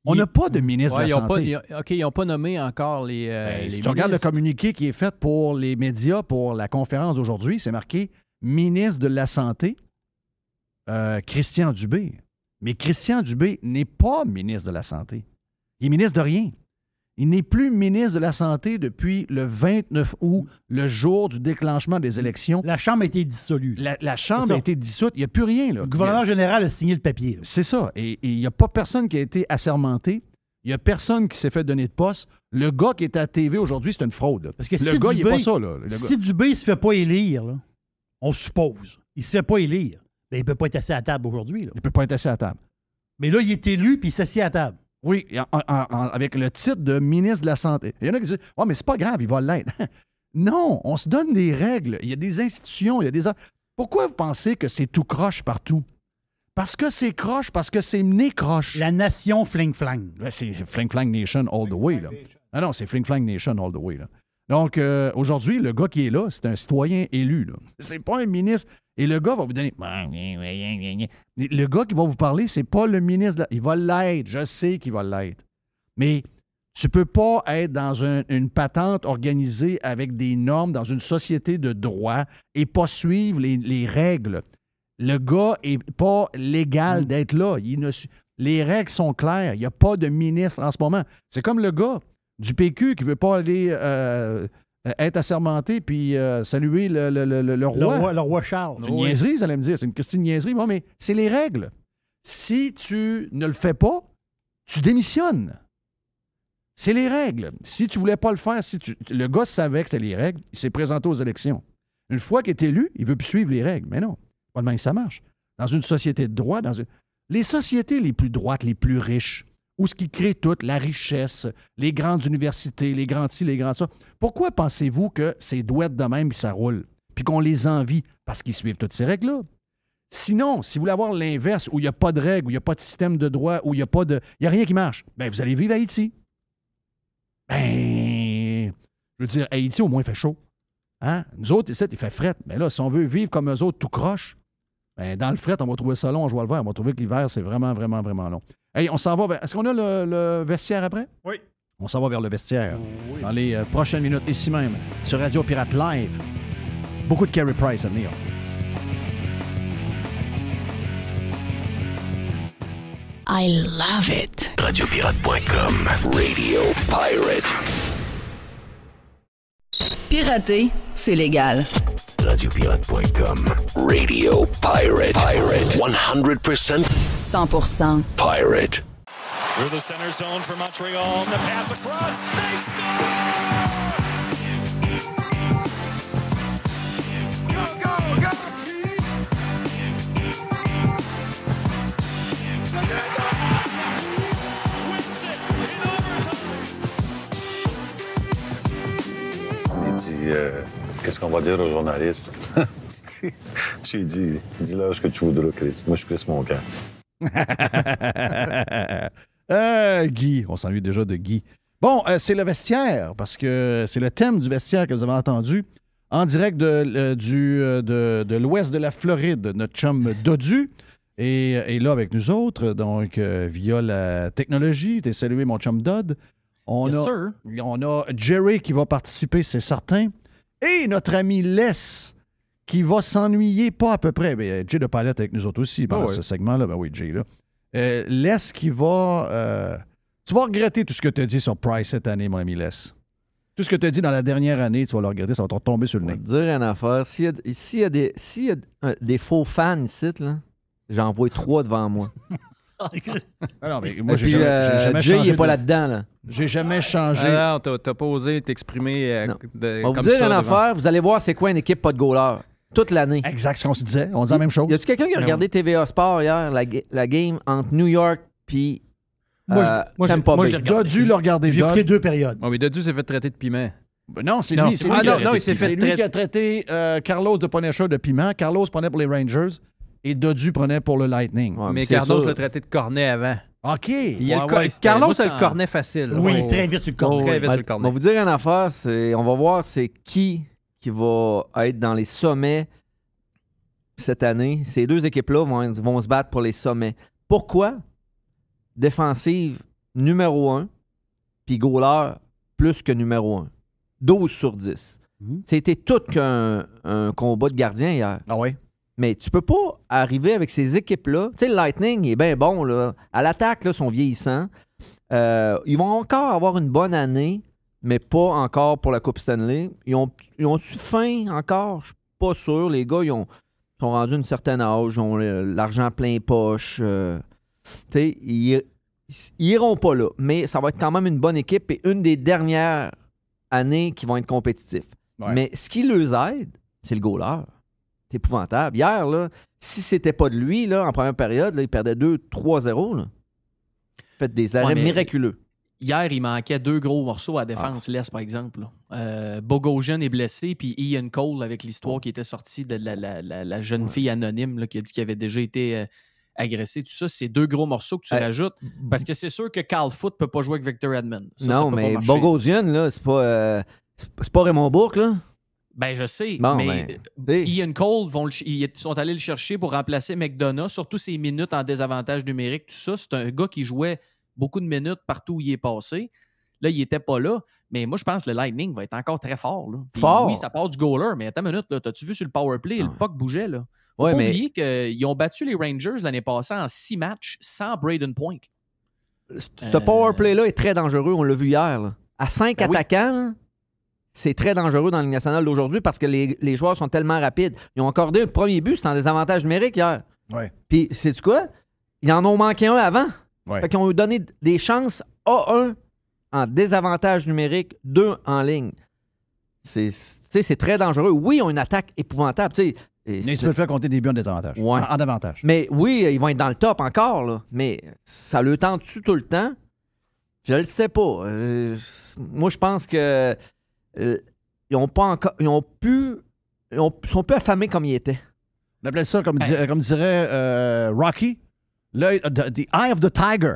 On n'a pas de ministre de la Santé. OK, ils n'ont pas nommé encore les si tu regardes le communiqué qui est fait pour les médias pour la conférence d'aujourd'hui, c'est marqué « Ministre de la Santé, Christian Dubé ». Mais Christian Dubé n'est pas ministre de la Santé. Il est ministre de rien. Il n'est plus ministre de la Santé depuis le 29 août, le jour du déclenchement des élections. La Chambre a été dissolue. La Chambre a été dissoute. Il n'y a plus rien. Là. Le gouverneur général a signé le papier. C'est ça. Et il n'y a pas personne qui a été assermenté. Il n'y a personne qui s'est fait donner de poste. Le gars qui est à la TV aujourd'hui, c'est une fraude. Là. Parce que le gars, il n'est pas ça. Là. Si Dubé ne se fait pas élire, là, on suppose, il ne se fait pas élire, bien, il ne peut pas être assis à la table aujourd'hui. Là. Il ne peut pas être assis à la table. Mais là, il est élu puis il s'assied à la table. Oui, avec le titre de ministre de la Santé. Il y en a qui disent « Oh, mais c'est pas grave, il va l'être. » Non, on se donne des règles. Il y a des institutions, il y a des... Pourquoi vous pensez que c'est tout croche partout? Parce que c'est croche, parce que c'est né croche. La nation fling-flang. C'est fling-flang nation all the way. Là. Ah non, c'est fling-flang nation all the way. Là. Donc, aujourd'hui, le gars qui est là, c'est un citoyen élu. Là. C'est pas un ministre. Et le gars va vous donner... Le gars qui va vous parler, c'est pas le ministre. Il va l'être. Je sais qu'il va l'être. Mais tu peux pas être dans une patente organisée avec des normes dans une société de droit et pas suivre les règles. Le gars n'est pas légal d'être là. Les règles sont claires. Il n'y a pas de ministre en ce moment. C'est comme le gars du PQ qui ne veut pas aller être assermenté puis saluer le roi. Le roi Charles. C'est une niaiserie, vous allez me dire. C'est une question de niaiserie. Bon, mais c'est les règles. Si tu ne le fais pas, tu démissionnes. C'est les règles. Si tu ne voulais pas le faire, le gars savait que c'était les règles, il s'est présenté aux élections. Une fois qu'il est élu, il ne veut plus suivre les règles. Mais non, pas de même que ça marche. Dans une société de droit, les sociétés les plus droites, les plus riches, où ce qui crée toute la richesse, les grandes universités, les grands ci, les grands ça, pourquoi pensez-vous que c'est douette de même et ça roule? Puis qu'on les envie? Parce qu'ils suivent toutes ces règles-là. Sinon, si vous voulez avoir l'inverse, où il n'y a pas de règles, où il n'y a pas de système de droit, où il n'y a rien qui marche, bien, vous allez vivre à Haïti. Ben, je veux dire, Haïti, au moins, il fait chaud. Hein? Nous autres, ici, il fait fret. Mais là, si on veut vivre comme eux autres, tout croche, ben, dans le fret, on va trouver ça long, on joue le vert. On va trouver que l'hiver, c'est vraiment, vraiment, vraiment long. Hey, on s'en va vers... Est-ce qu'on a le vestiaire après? Oui. On s'en va vers le vestiaire dans les prochaines minutes, ici même, sur Radio Pirate Live. Beaucoup de Carey Price à venir. I love it. Radiopirate.com. Radio Pirate. Pirater, c'est légal. Radiopirate.com. Radio Pirate. 100% 100% pirate. Through the center zone for Montreal. The pass across. They score! Go, go, go! Il dit qu'est-ce qu'on va dire aux journalistes? J'ai dit, dis-leur ce que tu voudras, Chris. Moi, je pisse mon camp. Guy, on s'ennuie déjà de Guy. Bon, c'est le vestiaire, parce que c'est le thème du vestiaire que vous avez entendu en direct de l'ouest de la Floride. Notre chum Dodu est là avec nous autres, donc via la technologie. T'es salué, mon chum Dodd. On a Jerry qui va participer, c'est certain. Et notre ami Les qui va s'ennuyer pas à peu près. Ben, Jay de Palette avec nous autres aussi pendant ce segment-là. Ben oui, Jay, là. Les qui va... tu vas regretter tout ce que tu as dit sur Price cette année, mon ami Les. Tout ce que tu as dit dans la dernière année, tu vas le regretter, ça va te retomber sur le nez. Je vais te dire une affaire. S'il y a des faux fans ici, là, j'en vois 3 devant moi. Non, mais moi, j'ai jamais Jay, changé. il n'est pas là-dedans. Là. J'ai jamais changé. Non, t'as pas osé t'exprimer On va vous dire une affaire, vous allez voir c'est quoi une équipe pas de goaler. Toute l'année. Exact, ce qu'on se disait. On dit la même chose. Y a-tu quelqu'un qui a regardé TVA Sport hier, la game entre New York puis Tampa Bay? Dodu l'a regardé. J'ai écouté 2 périodes. Oui, mais Dodu s'est fait traiter de piment. Non, c'est lui. C'est lui qui a traité Carlos de Punisher de piment. Carlos prenait pour les Rangers et Dodu prenait pour le Lightning. Ouais, mais Carlos l'a traité de cornet avant. OK. Carlos a le cornet facile. Oui, très vite sur le cornet. Très vite sur le cornet. On va vous dire une affaire, on va voir c'est qui va être dans les sommets cette année. Ces 2 équipes-là vont se battre pour les sommets. Pourquoi? Défensive numéro 1, puis goaler plus que numéro 1. 12 sur 10. C'était tout qu'un combat de gardien hier. Ah ouais? Mais tu peux pas arriver avec ces équipes-là. Tu sais, le Lightning, il est bien bon. Là. À l'attaque, là, ils sont vieillissants. Ils vont encore avoir une bonne année, mais pas encore pour la Coupe Stanley. Ils ont-tu faim encore? Je suis pas sûr. Les gars, ils sont rendus à une certaine âge. Ils ont l'argent plein poche. Tu sais, ils iront pas là. Mais ça va être quand même une bonne équipe et une des dernières années qui vont être compétitifs. Ouais. Mais ce qui les aide, c'est le goaler. C'est épouvantable. Hier, là, si c'était pas de lui, là, en première période, là, il perdait 2-3-0. Là. Fait des arrêts miraculeux. Hier, il manquait 2 gros morceaux à défense, l'Est, par exemple. Bogosian est blessé, puis Ian Cole, avec l'histoire qui était sortie de la jeune fille anonyme là, qui a dit qu'il avait déjà été agressé. Tout ça, c'est 2 gros morceaux que tu rajoutes. Parce que c'est sûr que Carl Foote ne peut pas jouer avec Victor Edmond. Ça, non, mais Bogosian, là, c'est C'est pas Raymond Bourque, là? Ben, je sais, Bon, mais Ian Cole, ils sont allés le chercher pour remplacer McDonough, surtout ses minutes en désavantage numérique, tout ça. C'est un gars qui jouait beaucoup de minutes partout où il est passé. Là, il n'était pas là, mais moi, je pense que le Lightning va être encore très fort. Là. Fort? Oui, ça part du goaler, mais attends une minute, t'as-tu vu sur le power play, le puck bougeait, là? Faut Ouais, pas mais- oublier qu'ils ont battu les Rangers l'année passée en 6 matchs sans Braden Point. Ce power play-là est très dangereux, on l'a vu hier. Là. À 5 Ben oui. attaquants, là, c'est très dangereux dans la Ligue nationale d'aujourd'hui parce que les joueurs sont tellement rapides. Ils ont accordé un premier but, c'était en désavantage numérique hier. Ouais. Puis, sais-tu quoi? Ils en ont manqué un avant. Ouais. Fait qu'ils ont donné des chances A1 en désavantage numérique, 2 en ligne. C'est très dangereux. Oui, ils ont une attaque épouvantable. Tu sais, Mais tu peux le faire compter des buts en désavantage. Ouais. En avantage. Mais oui, ils vont être dans le top encore, là. Mais ça le tente-tu tout le temps? Je le sais pas. Moi, je pense que ils ont pas encore. Ils sont plus affamés comme ils étaient. On appelait ça, comme dirait Rocky, the eye of the tiger.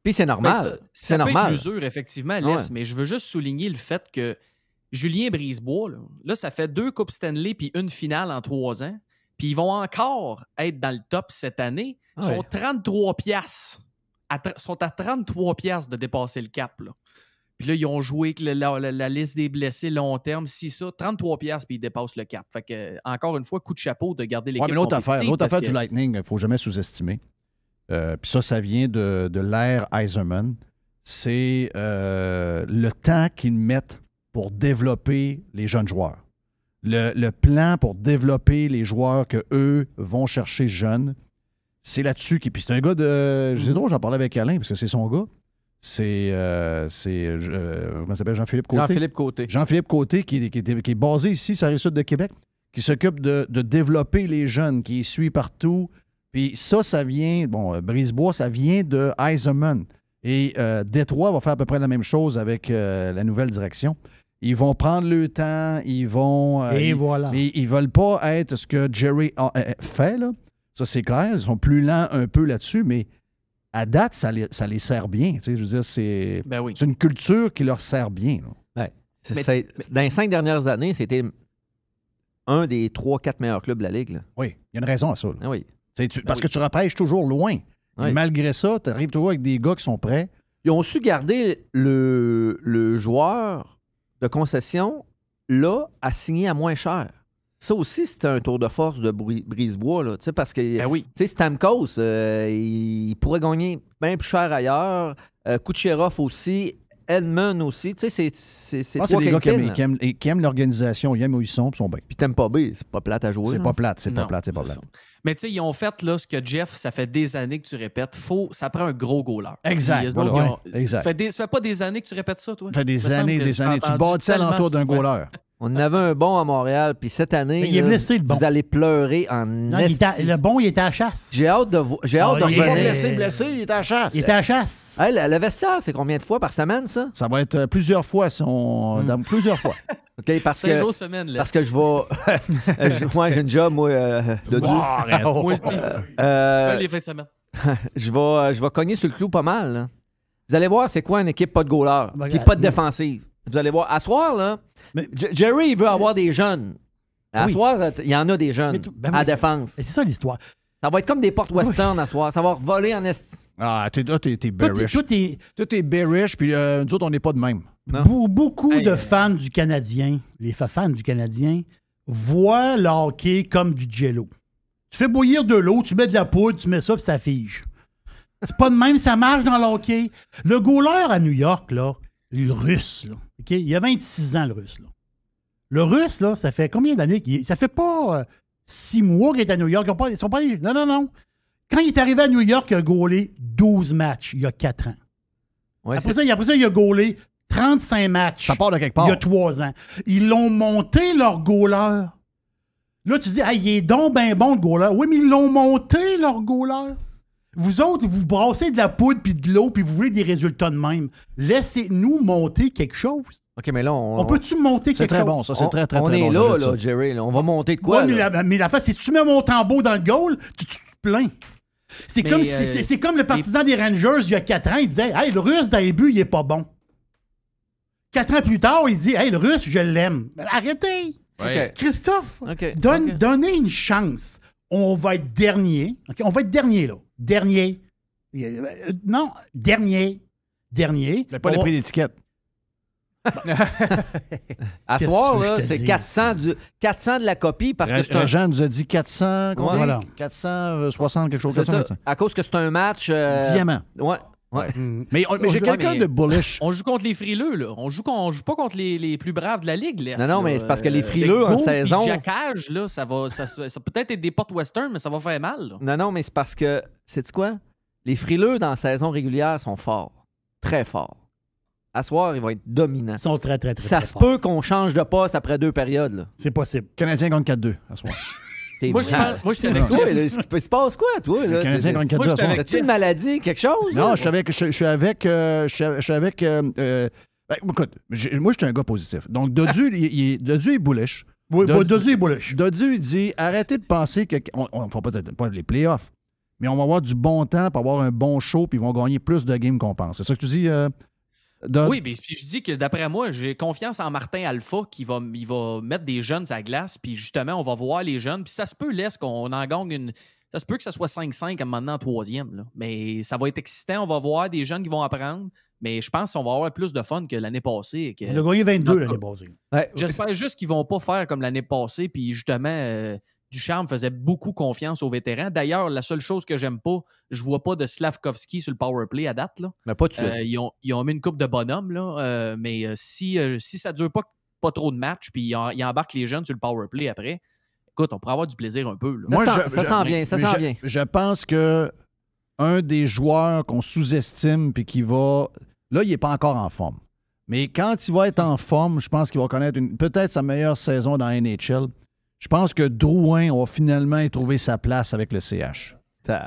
Puis c'est normal. Ben, ça c'est peut normal. être l'usure, effectivement, Les, Ouais. mais je veux juste souligner le fait que Julien Brisebois, là, ça fait 2 Coupes Stanley puis une finale en 3 ans. Puis ils vont encore être dans le top cette année. Ils Ouais. sont 33 piastres. Sont à 33 piastres de dépasser le cap. Là. Puis là, ils ont joué avec la liste des blessés long terme. Si ça, 33 piastres, puis ils dépassent le cap. Fait que, encore une fois, coup de chapeau de garder l'équipe Ouais, mais l'autre affaire compétitive, du Lightning, il ne faut jamais sous-estimer. Puis ça vient de l'ère Yzerman. C'est le temps qu'ils mettent pour développer les jeunes joueurs. Le plan pour développer les joueurs qu'eux vont chercher jeunes, c'est là-dessus. Puis c'est un gars de... Je sais drôle, j'en parlais avec Alain, parce que c'est son gars. C'est comment il s'appelle? Jean-Philippe Côté. Jean-Philippe Côté. Jean-Philippe Côté, qui est basé ici, sur la Rive-Sud de Québec, qui s'occupe de développer les jeunes, qui les suit partout. Puis ça vient, Brisebois, ça vient de Yzerman. Et Détroit va faire à peu près la même chose avec la nouvelle direction. Ils vont prendre le temps, ils vont... Et voilà. Mais ils ne veulent pas être ce que Jerry fait, là. Ça, c'est clair. Ils sont plus lents un peu là-dessus, mais à date, ça les sert bien. Tu sais, je veux dire, c'est une culture qui leur sert bien. Là. Ouais. Dans les 5 dernières années, c'était un des 3-4 meilleurs clubs de la Ligue. Là. Oui, il y a une raison à ça. Ah oui. Parce que tu repêches toujours loin. Oui. Malgré ça, tu arrives toujours avec des gars qui sont prêts. Ils ont su garder le joueur de concession là à signer à moins cher. Ça aussi, c'était un tour de force de Brisebois, là, parce que Stamkos, il pourrait gagner bien plus cher ailleurs. Kucherov aussi, Edmund aussi. C'est des gars qui aiment l'organisation, ils aiment où ils sont, puis sont bien. Puis t'aimes pas B, c'est pas plate à jouer. C'est là. pas plate, c'est pas Non, plate, c'est pas c'est plate. ça. Mais tu sais, ils ont fait là, ce que Jeff, ça fait des années que tu répètes. Ça prend un gros goaler. Exact, Puis, voilà. autres, Exact. Ça fait pas des années que tu répètes ça, toi? Ça fait des Il me semble années, que des j'ai années. Tu entendu bâtis à tellement l'entour d'un souvent. goaler. On avait un bon à Montréal, puis cette année, Mais il est là, blessé, le bon. vous allez pleurer en Non, esti. le bon, il était à la chasse. J'ai hâte de il revenir. est blessé, il est à la chasse. Il était à la chasse. Hey, le vestiaire, c'est combien de fois par semaine, ça? Ça va être plusieurs fois, plusieurs fois. OK, parce 5 que, jours semaine, là. parce que je vais... moi, j'ai une job, moi, de Wow, arrête. Moi aussi. Les fins de semaine. je vais cogner sur le clou pas mal. Là. Vous allez voir, c'est quoi une équipe pas de goaler, Ben, puis pas de défensive. Vous allez voir. À soir, là, Jerry, il veut avoir des jeunes. À Oui. soir, il y en a des jeunes Ben à oui, défense. C'est ça l'histoire. Ça va être comme des portes western à soir. Ça va voler en esti. Ah, t'es bearish. Tout est bearish, puis nous autres, on n'est pas de même. Beaucoup de fans du Canadien, les fans du Canadien, voient le hockey comme du jello. Tu fais bouillir de l'eau, tu mets de la poudre, tu mets ça, puis ça fige. C'est pas de même, ça marche dans le hockey. Le goaler à New York, là, le russe, là, OK? Il a 26 ans, le russe. Là. Le russe, là, ça fait combien d'années? Ça fait pas 6 mois qu'il est à New York. Ils sont pas allés. Non. Quand il est arrivé à New York, il a goalé 12 matchs il y a 4 ans. Ouais, Après ça, il a goalé 35 matchs. Ça part de quelque part. Il y a 3 ans. Ils l'ont monté, leur goaler. Là, tu dis, ah, il est donc ben bon, le goaler. Oui, mais ils l'ont monté, leur goaler. Vous autres, vous brassez de la poudre puis de l'eau puis vous voulez des résultats de même. Laissez-nous monter quelque chose. OK, mais là, On peut-tu monter quelque chose? C'est très bon, ça. C'est très, très, on très est bon. là, Jerry. Là. On va monter de quoi? Ouais, là? mais la face, c'est si tu mets mon tambour dans le goal, tu te plains. C'est Mais, comme, c'est comme le partisan des Rangers il y a 4 ans. Il disait, hey, le russe dans les buts, il est pas bon. 4 ans plus tard, il dit « Hey, le Russe, je l'aime. » Arrêtez! Ouais. Christophe, OK. donnez une chance. On va être dernier. OK? On va être dernier, là. Dernier. Non, dernier. Mais pas le prix d'étiquette. À Qu'est-ce soir, que je là, te c'est dis? 400 de la copie parce que c'est un... Jean nous a dit 400, combien? Voilà. 460, quelque chose C'est comme ça, ça. à cause que c'est un match... Diamant. Ouais. Mais j'ai quelqu'un de bullish. On joue contre les frileux, là. On joue pas contre les plus braves de la Ligue, l'Est, Non, mais là. c'est parce que les frileux en Go, saison... puis jackage, là, ça peut être des portes western, mais ça va faire mal, là. Non, mais c'est parce que, sais-tu quoi? Les frileux dans la saison régulière sont forts. Très forts. À soir, ils vont être dominants. Ils sont très, très, très, Ça très se forts. peut qu'on change de poste après 2 périodes, là. C'est possible. Canadien gagne 4-2 à soir. Moi, je suis avec toi. toi. Il se passe quoi, toi? Le Canadien gagne 4-2 à soir. As-tu une maladie, quelque chose? Non, là? je suis avec. Écoute, moi, je suis un gars positif. Donc, Dodu, Dodu est bullish. Oui, Dodu est bullish. Dodu, il dit arrêtez de penser qu'on ne fera peut-être pas les playoffs, mais on va avoir du bon temps pour avoir un bon show, puis ils vont gagner plus de games qu'on pense. C'est ça que tu dis, Dodd? Oui, mais puis je dis que d'après moi, j'ai confiance en Martin Alpha il va mettre des jeunes à la glace, puis justement, on va voir les jeunes, puis ça se peut, laisse qu'on en gagne une. Ça se peut que ça soit 5-5 à maintenant en troisième, là. Mais ça va être excitant, on va voir des jeunes qui vont apprendre, mais je pense qu'on va avoir plus de fun que l'année passée. On a gagné 22 l'année passée. Ouais. J'espère juste qu'ils vont pas faire comme l'année passée, puis justement, Ducharme faisait beaucoup confiance aux vétérans. D'ailleurs, la seule chose que j'aime pas, je vois pas de Slavkovski sur le powerplay à date, là. Mais pas tout de suite. Ils ont mis une coupe de bonhomme, là, mais si ça dure pas trop de matchs, puis ils embarquent les jeunes sur le powerplay après, écoute, on pourrait avoir du plaisir un peu, là. Ça sent bien, ça sent bien. Je pense que un des joueurs qu'on sous-estime puis qui va... Là, il n'est pas encore en forme. Mais quand il va être en forme, je pense qu'il va connaître peut-être sa meilleure saison dans la NHL. Je pense que Drouin va finalement y trouver sa place avec le CH. C'est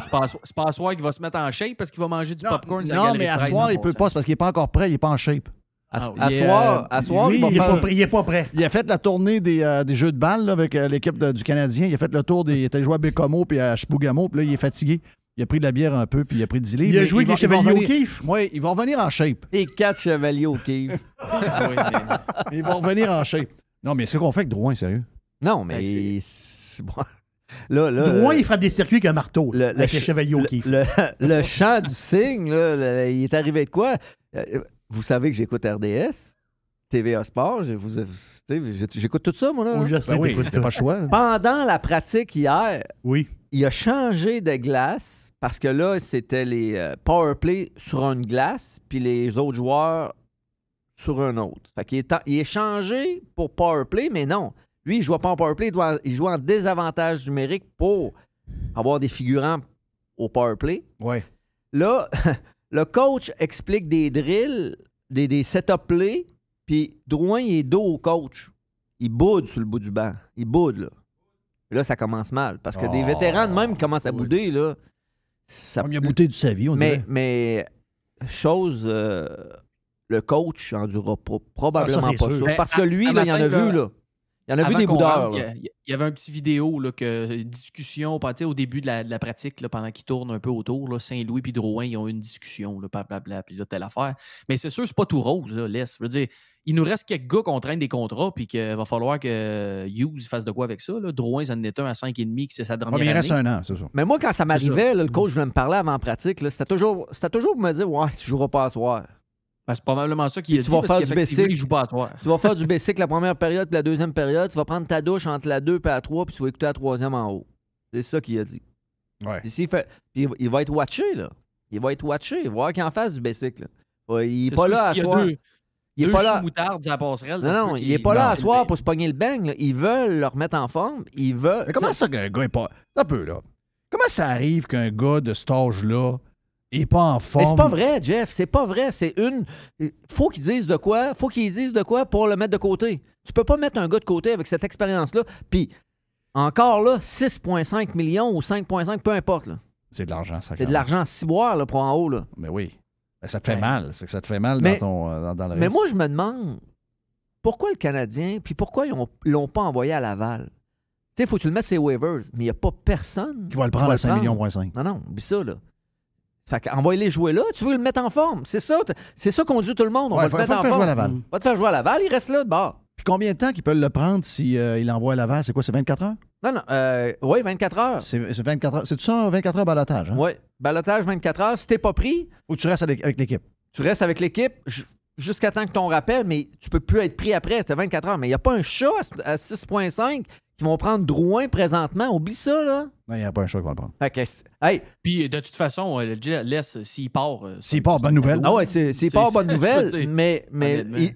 pas à soir qu'il va se mettre en shape parce qu'il va manger du popcorn. Non, mais à soir, il peut pas. C'est parce qu'il n'est pas encore prêt. Il n'est pas en shape. À soir, lui, il n'est pas prêt. Il a fait la tournée des jeux de balle là, avec l'équipe du Canadien. Il a fait le tour il était joué à Bécomo puis à Chibougamau. Puis là, il est fatigué. Il a pris de la bière un peu, puis il a pris 10 livres. Il a joué avec les Chevaliers O'Keefe. Oui, il va revenir en shape. Et 4 Chevaliers O'Keefe. Il va revenir en shape. Non, mais c'est ce qu'on fait avec Drouin, sérieux? Non, mais c'est bon. Là, Drouin, il frappe des circuits avec un marteau, avec les Chevaliers O'Keefe. Le chant du cygne, là, il est arrivé de quoi? Vous savez que j'écoute RDS, TVA Sport, j'écoute tout ça, moi, là. Oui, je sais, t'as pas le choix. Pendant la pratique hier, oui, il a changé de glace parce que là, c'était les power play sur une glace, puis les autres joueurs sur un autre. Fait qu'il il est changé pour power play, mais non. Lui, il ne joue pas en power play, il joue en désavantage numérique pour avoir des figurants au power play. Ouais. Là, le coach explique des drills, des set-up plays, puis Drouin, il est dos au coach. Il boude sur le bout du banc. Il boude, là. Et là, ça commence mal. Parce que des vétérans de même qui commencent à bouder, là. Il a bouté de sa vie, on dirait. Mais chose, le coach n'endurera probablement pas ça. Parce que lui, là, il en a vu, là. Il y en a vu des boudeurs. Il y avait un petit vidéo, là, une discussion au début de la pratique, là, pendant qu'ils tournent un peu autour. Là, Saint-Louis et Drouin, ils ont eu une discussion, blablabla, puis là, telle affaire. Mais c'est sûr, c'est pas tout rose, là, laisse. Je veux dire, il nous reste quelques gars qu'on traîne des contrats, puis qu'il va falloir que Hughes fasse de quoi avec ça. Là. Drouin, ça en est un à 5,5, que c'est sa dernière année. Mais il reste un an, c'est ça. Mais moi, quand ça m'arrivait, le coach venait me parler avant pratique, là, c'était toujours pour me dire « Ouais, tu joueras pas à soir. » Ben, c'est probablement ça qu'il a dit. Tu vas faire du basic. Il joue pas à soir. Tu vas faire du basic la première période puis la deuxième période. Tu vas prendre ta douche entre la 2 et la 3 puis tu vas écouter la troisième en haut. C'est ça qu'il a dit. Ouais. Puis il va être watché, là. Il va être watché. Il va voir qu'il en fasse du basic, là. Il n'est pas sûr, là à soir. Il est pas là. Moutarde à la passerelle. Non, il n'est pas là à soir pour se pogner le bang. Là. Ils veulent le remettre en forme. Ils veulent. Mais comment ça qu'un gars n'est pas. Un peu, là. Comment ça arrive qu'un gars de cet âge-là n'est pas en forme? Mais c'est pas vrai, Jeff. C'est pas vrai. C'est une. Faut qu'ils disent de quoi. Faut qu'ils disent de quoi pour le mettre de côté. Tu peux pas mettre un gars de côté avec cette expérience-là. Puis, encore là, 6,5 millions ou 5,5, peu importe. Là. C'est de l'argent, ça. C'est de l'argent à ciboire là, pour en haut. Là. Mais oui. Ben, ça te fait mal. Ça fait que ça te fait mal mais, dans le reste. Mais moi, je me demande pourquoi le Canadien, puis pourquoi ils l'ont pas envoyé à Laval? Tu sais, il faut que tu le mettes sur les waivers, mais il n'y a pas personne qui va le prendre à 5,5 millions. Non, oublie ça, là. Fait qu'envoie-les jouer là. Tu veux le mettre en forme. C'est ça qu'on dit tout le monde. On va le mettre en forme. Jouer à Laval. Va te faire jouer à Laval, il reste là de bord. Puis combien de temps qu'ils peuvent le prendre s'il envoie à Laval? C'est quoi, c'est 24 heures? Non. Oui, 24 heures. C'est 24 heures. C'est tout ça, 24 heures balotage? Hein? Oui. Balotage, 24 heures. Si t'es pas pris... Ou tu restes avec l'équipe? Tu restes avec l'équipe jusqu'à temps que ton rappel, mais tu peux plus être pris après. C'était 24 heures. Mais il n'y a pas un chat à 6,5 qui vont prendre Drouin présentement. Oublie ça, là. Non, il n'y a pas un chat qui va le prendre. Fait que, hey. Puis, de toute façon, laisse, s'il part... s'il part, bonne nouvelle. Ah ouais, s'il part, bonne nouvelle. Mais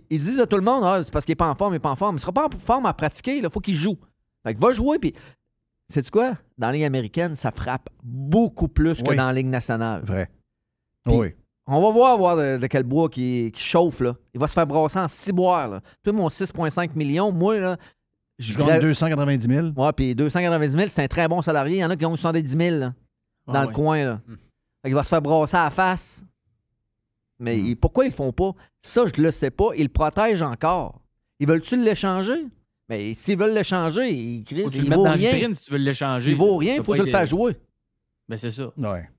ils disent à tout le monde, c'est parce qu'il n'est pas en forme, il n'est pas en forme. Il ne sera pas en forme à pratiquer, il faut qu'il joue. Fait que va jouer, puis... Sais-tu quoi? Dans la Ligue américaine, ça frappe beaucoup plus que dans la Ligue nationale. Vrai. Puis, oui. On va voir de quel bois qui chauffe, là. Il va se faire brasser en 6 boires, là. Toi, mon 6,5 millions, moi, là... Je gagne 290 000. Ouais, puis 290 000, c'est un très bon salarié. Il y en a qui ont 70 000 là, dans le coin. Là. Fait qu'il va se faire brasser à la face. Mais pourquoi ils le font pas? Ça, je le sais pas. Ils le protègent encore. Ils veulent-tu l'échanger? Mais s'ils veulent l'échanger, il vaut rien. Vitrine, si tu veux l'échanger. Il vaut rien, il faut que tu le fasses jouer. Ben, c'est ça. Ouais.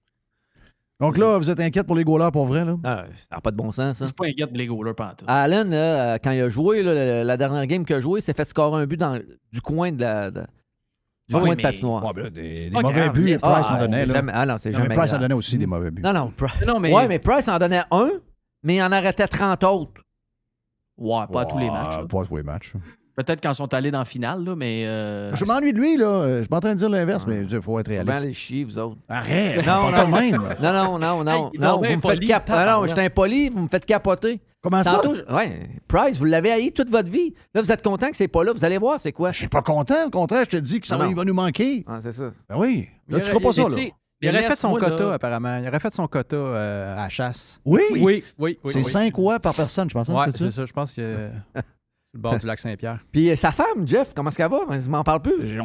Donc là, vous êtes inquiète pour les goalers pour vrai, là? Ah, ça n'a pas de bon sens, ça. Je suis pas inquiète pour les goalers pantoute. Allen, quand il a joué, là, la dernière game qu'il a joué, il s'est fait scorer un but du coin de coin de patinoire. Ouais, ben, des mauvais buts, Price en donnait. Non, c'est jamais Price grave. en donnait aussi des mauvais buts. Non, mais Price en donnait un, mais il en arrêtait 30 autres. Ouais, pas à tous les matchs. Pas à tous les matchs. Peut-être quand ils sont allés dans la finale, là, mais... Je m'ennuie de lui, là. Je suis pas en train de dire l'inverse, mais il faut être réaliste. Bien les chier, vous autres. Arrête! Non, pas même. Non, vous me faites capoter. Non, je suis impoli, vous me faites capoter. Comment ça? Ouais, Price, vous l'avez haï toute votre vie. Là, vous êtes content que c'est pas là. Vous allez voir, c'est quoi? Je suis pas content. Au contraire, je te dis que il va nous manquer. Ah, c'est ça. Ben oui. Là, tu crois pas ça, là. Il aurait fait son quota, apparemment. Il aurait fait son quota à la chasse. Oui? Oui. C'est 5 ouais par personne, je pense. Ouais, c'est ça. Je pense que... le bord du lac Saint-Pierre. Puis sa femme, Jeff, comment est-ce qu'elle va? Je m'en parle plus. J'ai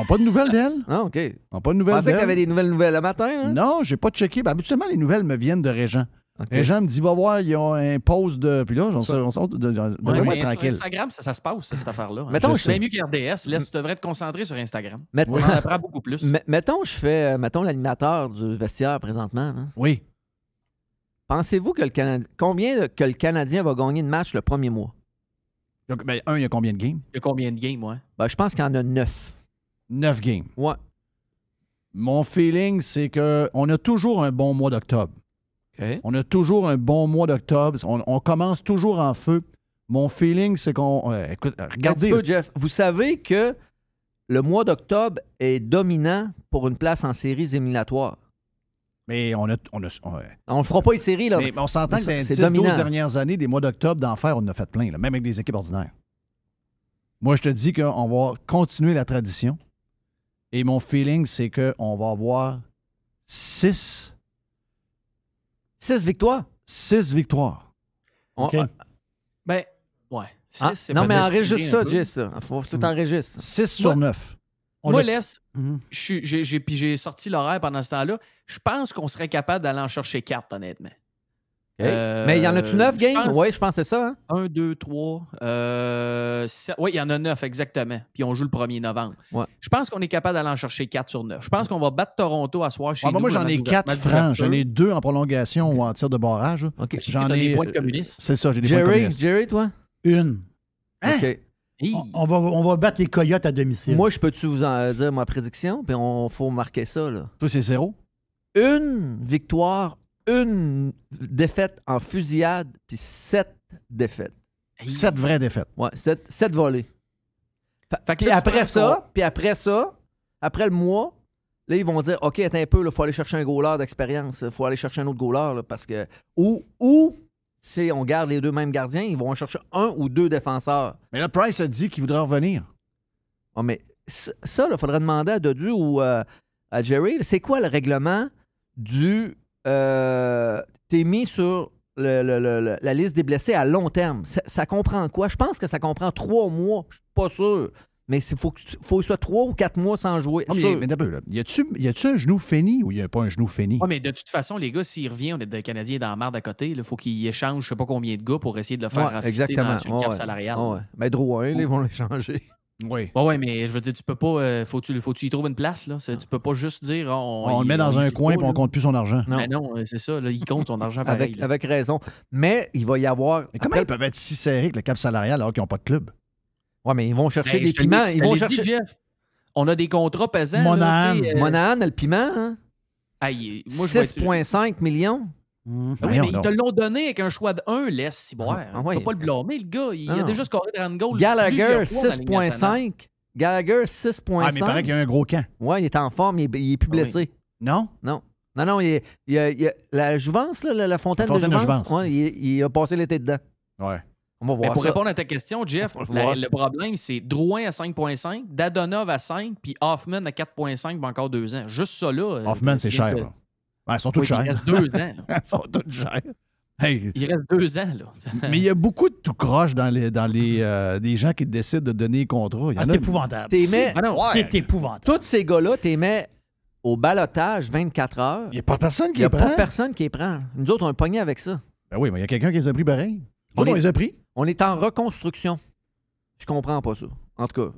pas de nouvelles d'elle. Ah, OK. J'ai pas de nouvelles d'elle. Je pensais que tu avais des nouvelles le matin. Hein? Non, j'ai pas checké. Ben, habituellement, les nouvelles me viennent de Régent. Okay. Régent me dit, va voir, il y a un post de... Puis là, on sort de tranquille. Sur Instagram, ça se passe, cette affaire-là. Mettons, c'est bien mieux qu'RDS. Là, tu devrais te concentrer sur Instagram. On en apprend beaucoup plus. Mettons, je fais l'animateur du vestiaire présentement. Hein? Oui. Pensez-vous que combien que le Canadien va gagner de match le premier mois? Donc, ben, il y a combien de games? Il y a combien de games, ouais? Ben, je pense qu'il y en a 9. 9 games? Ouais. Mon feeling, c'est qu'on a toujours un bon mois d'octobre. Okay. On a toujours un bon mois d'octobre. On commence toujours en feu. Mon feeling, c'est qu'on... écoute, regardez... Un petit peu, Jeff. Vous savez que le mois d'octobre est dominant pour une place en séries éliminatoires. Mais on le fera pas les séries, là. Mais on s'entend que dans les 10-12 dernières années, des mois d'octobre d'enfer, on en a fait plein, là, même avec des équipes ordinaires. Moi, je te dis qu'on va continuer la tradition. Et mon feeling, c'est qu'on va avoir 6 victoires. 6 victoires. OK. Ben, ouais. 6, non, mais enregistre ça, Jess. Il faut que tu t'enregistres. 6 sur 9. Moi, laisse. J'ai sorti l'horaire pendant ce temps-là. Je pense qu'on serait capable d'aller en chercher 4, honnêtement. Mais il y en a-tu 9 games? Oui, je pense que c'est ça. Hein? 1, 2, 3, 7. Oui, il y en a 9, exactement. Puis on joue le 1er novembre. Ouais. Je pense qu'on est capable d'aller en chercher 4 sur 9. Je pense qu'on va battre Toronto à soir chez nous. Moi, j'en ai 4 francs. J'en ai 2 en prolongation ou en tir de barrage. Okay. J'en ai des points de communistes. C'est ça, j'ai des points de communistes. Jerry, toi? Une. Hein? OK. On va battre les Coyotes à domicile. Moi, je peux-tu vous en dire ma prédiction? Puis faut marquer ça, là. Toi, c'est 0? Une victoire, une défaite en fusillade, puis 7 défaites. 7 vraies défaites. Ouais, 7 volées. Fait que puis après ça, après le mois, là, ils vont dire, OK, attends un peu, il faut aller chercher un goaler d'expérience. Il faut aller chercher un autre goaler, là, parce que... Ou si on garde les deux mêmes gardiens, ils vont en chercher 1 ou 2 défenseurs. Mais là, Price a dit qu'il voudrait revenir. Oh, mais ça, il faudrait demander à Dodu ou à Jerry, c'est quoi le règlement du... t'es mis sur la liste des blessés à long terme. Ça comprend quoi? Je pense que ça comprend 3 mois. Je suis pas sûr. Mais il faut que ce soit 3 ou 4 mois sans jouer. Non, mais d'un peu, là. Y a-tu un genou feni ou il n'y a pas un genou feni? Oui, mais de toute façon, les gars, s'il revient, on est des Canadiens dans la marde à côté. Il faut qu'ils échangent je sais pas combien de gars pour essayer de le faire affûter dans une carte salariale. Ouais. Mais Drouin, ils vont l'échanger. Oui. Ouais, mais je veux dire, tu peux pas. Faut que tu y trouves une place, là. Tu peux pas juste dire. On le met dans un coin et on compte plus son argent. Non. Ben non, c'est ça. Là, il compte son argent pareil. Avec raison. Mais il va y avoir. Mais comment ils peuvent être si serrés avec le cap salarial alors qu'ils n'ont pas de club? Ouais, mais ils vont chercher Ben, des piments. Ils vont chercher. Jeff. On a des contrats pesants. Monahan. Monahan, le piment, hein? Aïe, moi, je 6,5 millions. Ah oui, mais ils te l'ont donné avec un choix de 1, laisse si boire. Ah ouais. Tu peux pas le blâmer, le gars. Il a non. déjà scoré 30 goals. Gallagher, plusieurs fois dans la Ligue nationale. 6,5. Gallagher, 6,5. Ah, mais il paraît qu'il y a un gros camp. Ouais, il est en forme, il est plus blessé. Non? Non. Non, il y a la Jouvence, là, la fontaine, de Jouvence. Ouais, il a passé l'été dedans. Ouais. On va voir pour ça. répondre à ta question, Jeff, le problème, c'est Drouin à 5,5, Dadonov à 5, puis Hoffman à 4,5 pour encore 2 ans. Juste ça, là. Hoffman, c'est cher. Là. Ouais, ils sont tous chers. Il reste 2 ans. Ils sont tous chers. Hey. Il reste 2 ans. Là. Mais il y a beaucoup de tout croche dans les des gens qui décident de donner les contrats. C'est épouvantable. C'est épouvantable. Tous ces gars-là, tu les mets au balotage 24 heures. Il n'y a pas personne qui les prend. Il n'y a pas personne qui les prend. Nous autres, on est pognés avec ça. Ben oui, mais il y a quelqu'un qui les a pris pareil. On les a pris. On est en reconstruction. Je comprends pas ça. En tout cas.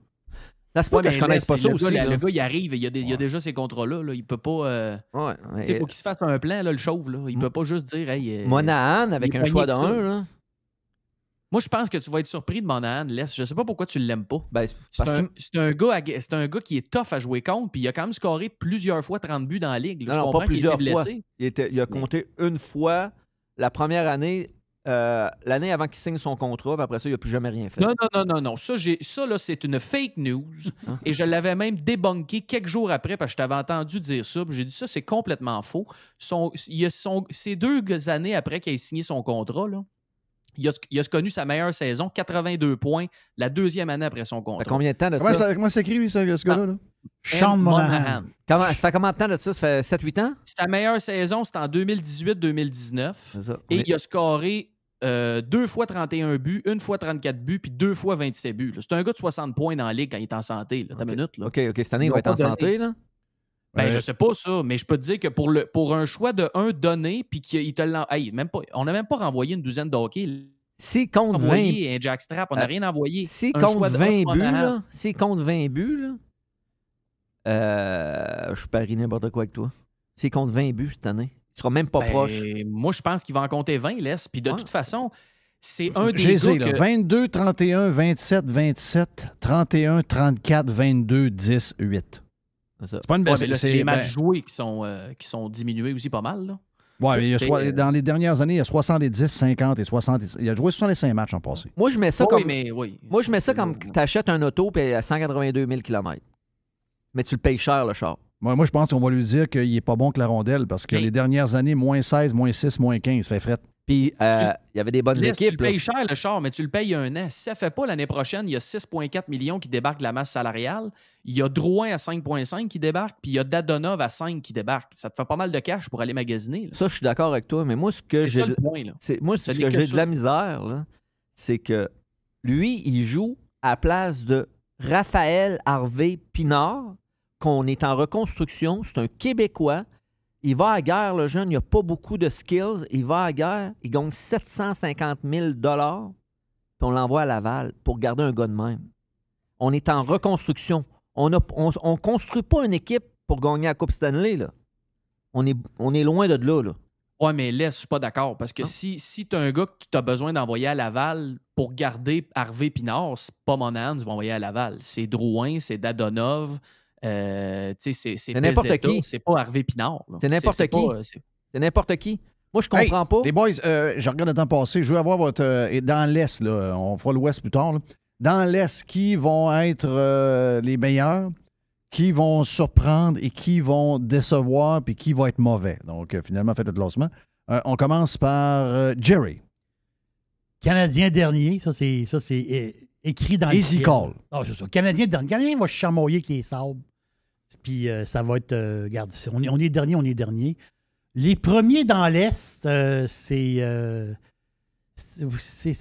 Ça se peut que je connaisse pas ça aussi. Le gars, il arrive, il y a déjà ces contrats-là. Là. Il peut pas. Il faut qu'il se fasse un plan, là, le chauve. Là. Il peut pas juste dire. Hey, Monahan avec un choix de 1. Là. Moi, je pense que tu vas être surpris de Monahan, Les. Je sais pas pourquoi tu l'aimes pas. Ben, c'est un gars qui est tough à jouer contre, puis il a quand même scoré plusieurs fois 30 buts dans la ligue. Là. Non, pas plusieurs fois. Il a compté une fois la première année. L'année avant qu'il signe son contrat, puis après ça, il n'a plus jamais rien fait. Non. Ça là, c'est une fake news. Et je l'avais même débunké quelques jours après parce que je t'avais entendu dire ça. J'ai dit ça, c'est complètement faux. Ces 2 années après qu'il ait signé son contrat, là, il a connu sa meilleure saison, 82 points, la 2e année après son contrat. Ça fait combien de temps de ça? Comment s'écrit, ce gars-là? Là? Sean Monahan. Ça fait combien de temps de ça? Ça fait 7-8 ans? Sa meilleure saison, c'était en 2018-2019. Et il a scoré 2 fois 31 buts, 1 fois 34 buts, puis 2 fois 27 buts. C'est un gars de 60 points dans la ligue quand il est en santé. T'as minute. Là. OK. Cette année, il va être en santé, là? Ben, je sais pas ça, mais je peux te dire que pour un choix de 1 donné, puis qu'il te l'a. Hey, on n'a même pas renvoyé une douzaine de hockey. S'il compte 20. Un jackstrap, on n'a rien envoyé. S'il compte 20 buts, là. S'il compte 20 buts, là. Je parie n'importe quoi avec toi. S'il compte 20 buts cette année. Il sera même pas proche. Moi, je pense qu'il va en compter 20, Les. Puis de toute façon, c'est un des gars que... 22, 31, 27, 27, 31, 34, 22, 10, 8. C'est pas une belle... c'est les matchs joués qui sont diminués aussi pas mal, là. Ouais, mais dans les dernières années, il y a 70, 50 et 60. Il a joué 65 matchs en passé. Moi, je mets ça comme... Oui. Moi, je mets ça comme tu achètes un auto et à 182 000 km. Mais tu le payes cher, le char. Moi, je pense qu'on va lui dire qu'il n'est pas bon que la rondelle parce que les dernières années, moins 16, moins 6, moins 15, fait fret. Puis, il y avait des bonnes équipes. Tu le payes cher, le char, mais tu le payes 1 an. Si ça ne fait pas l'année prochaine, il y a 6,4 millions qui débarquent de la masse salariale. Il y a Drouin à 5,5 qui débarque, puis il y a Dadonov à 5 qui débarque. Ça te fait pas mal de cash pour aller magasiner. Là. Ça, je suis d'accord avec toi, mais moi, ce que j'ai de la misère, là, c'est que lui, il joue à la place de Raphaël Harvey Pinard, qu'on est en reconstruction. C'est un Québécois. Il va à la guerre, le jeune. Il n'a pas beaucoup de skills. Il va à la guerre. Il gagne 750 000 $. Puis on l'envoie à Laval pour garder un gars de même. On est en reconstruction. On ne construit pas une équipe pour gagner la Coupe Stanley. Là. On est loin de là. Ouais, mais laisse, je suis pas d'accord. Parce que si tu as un gars que tu as besoin d'envoyer à Laval pour garder Harvey Pinard, c'est pas Monahan que tu vas envoyer à Laval. C'est Drouin, c'est Dadonov. C'est n'importe qui. C'est pas Harvey Pinard. Là. C'est n'importe qui. C'est n'importe qui. Moi, je comprends pas. Les boys, je regarde le temps passé. Je veux avoir votre... dans l'Est, là, on fera l'Ouest plus tard. Là. Dans l'Est, qui vont être les meilleurs, qui vont surprendre et qui vont décevoir, puis qui va être mauvais. Donc, finalement, faites le classement. On commence par Jerry. Canadien dernier, ça c'est écrit dans Easy le ciel. call. Ah, c'est ça. Canadien dernier. Le Canadien va charmoyer avec les Sabres. Puis ça va être... regarde, on est dernier. Les premiers dans l'Est, c'est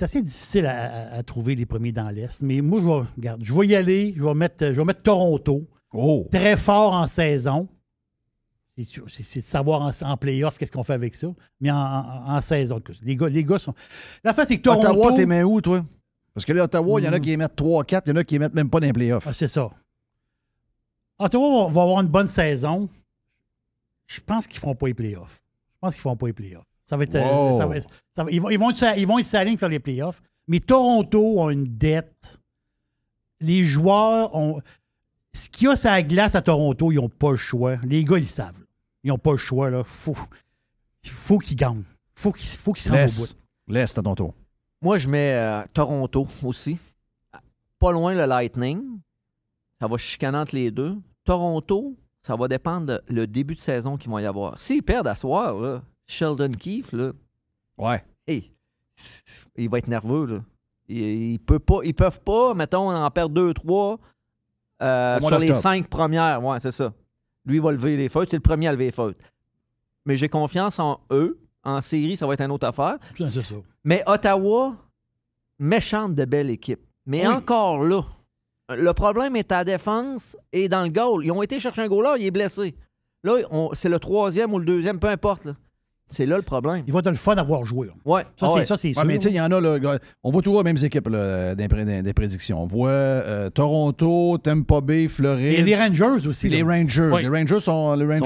assez difficile à trouver les premiers dans l'Est. Mais moi, je vais y aller. Je vais mettre Toronto. Oh. Très fort en saison. C'est de savoir en play-off qu'est-ce qu'on fait avec ça. Mais en saison. Les gars sont... La fin, c'est que Toronto... Ottawa, t'es mis où, toi? Parce que là, Ottawa, il y en a qui les mettent 3-4, il y en a qui les mettent même pas dans les playoffs. Ah, c'est ça. Ottawa va avoir une bonne saison. Je pense qu'ils ne feront pas les playoffs. Ça va être. Wow. Ils vont être salés pour faire les playoffs. Mais Toronto ont une dette. Les joueurs ont. Ce qu'il y a sur la glace à Toronto, ils n'ont pas le choix. Les gars, ils le savent. Ils n'ont pas le choix. Il faut qu'ils gagnent. Il faut qu'ils se rendent au bout. Laisse à ton tour. Moi, je mets Toronto aussi. Pas loin le Lightning. Ça va chicaner entre les deux. Toronto, ça va dépendre le début de saison qu'ils vont y avoir. S'ils perdent à soir, là, Sheldon Keefe, là, ouais. Hey, il va être nerveux. Là. Ils peuvent pas, mettons, en perdre 2-3 sur les 5 premières. Ouais, c'est ça. Lui, il va lever les feutres. C'est le premier à lever les feutres. Mais j'ai confiance en eux. En série, ça va être une autre affaire. C'est ça. Mais Ottawa, méchante de belle équipe. Mais encore là, le problème est à la défense et dans le goal. Ils ont été chercher un goaler, il est blessé. Là, c'est le 3e ou le 2e, peu importe. Là. C'est là le problème. Il va être le fun d'avoir joué. Ouais. Ça, c'est sûr. Mais tu sais, il y en a, là, on voit toujours les mêmes équipes là, des prédictions. On voit Toronto, Tampa Bay, Floride. Et les Rangers aussi. Les Rangers. Oui. Les Rangers sont là. Ils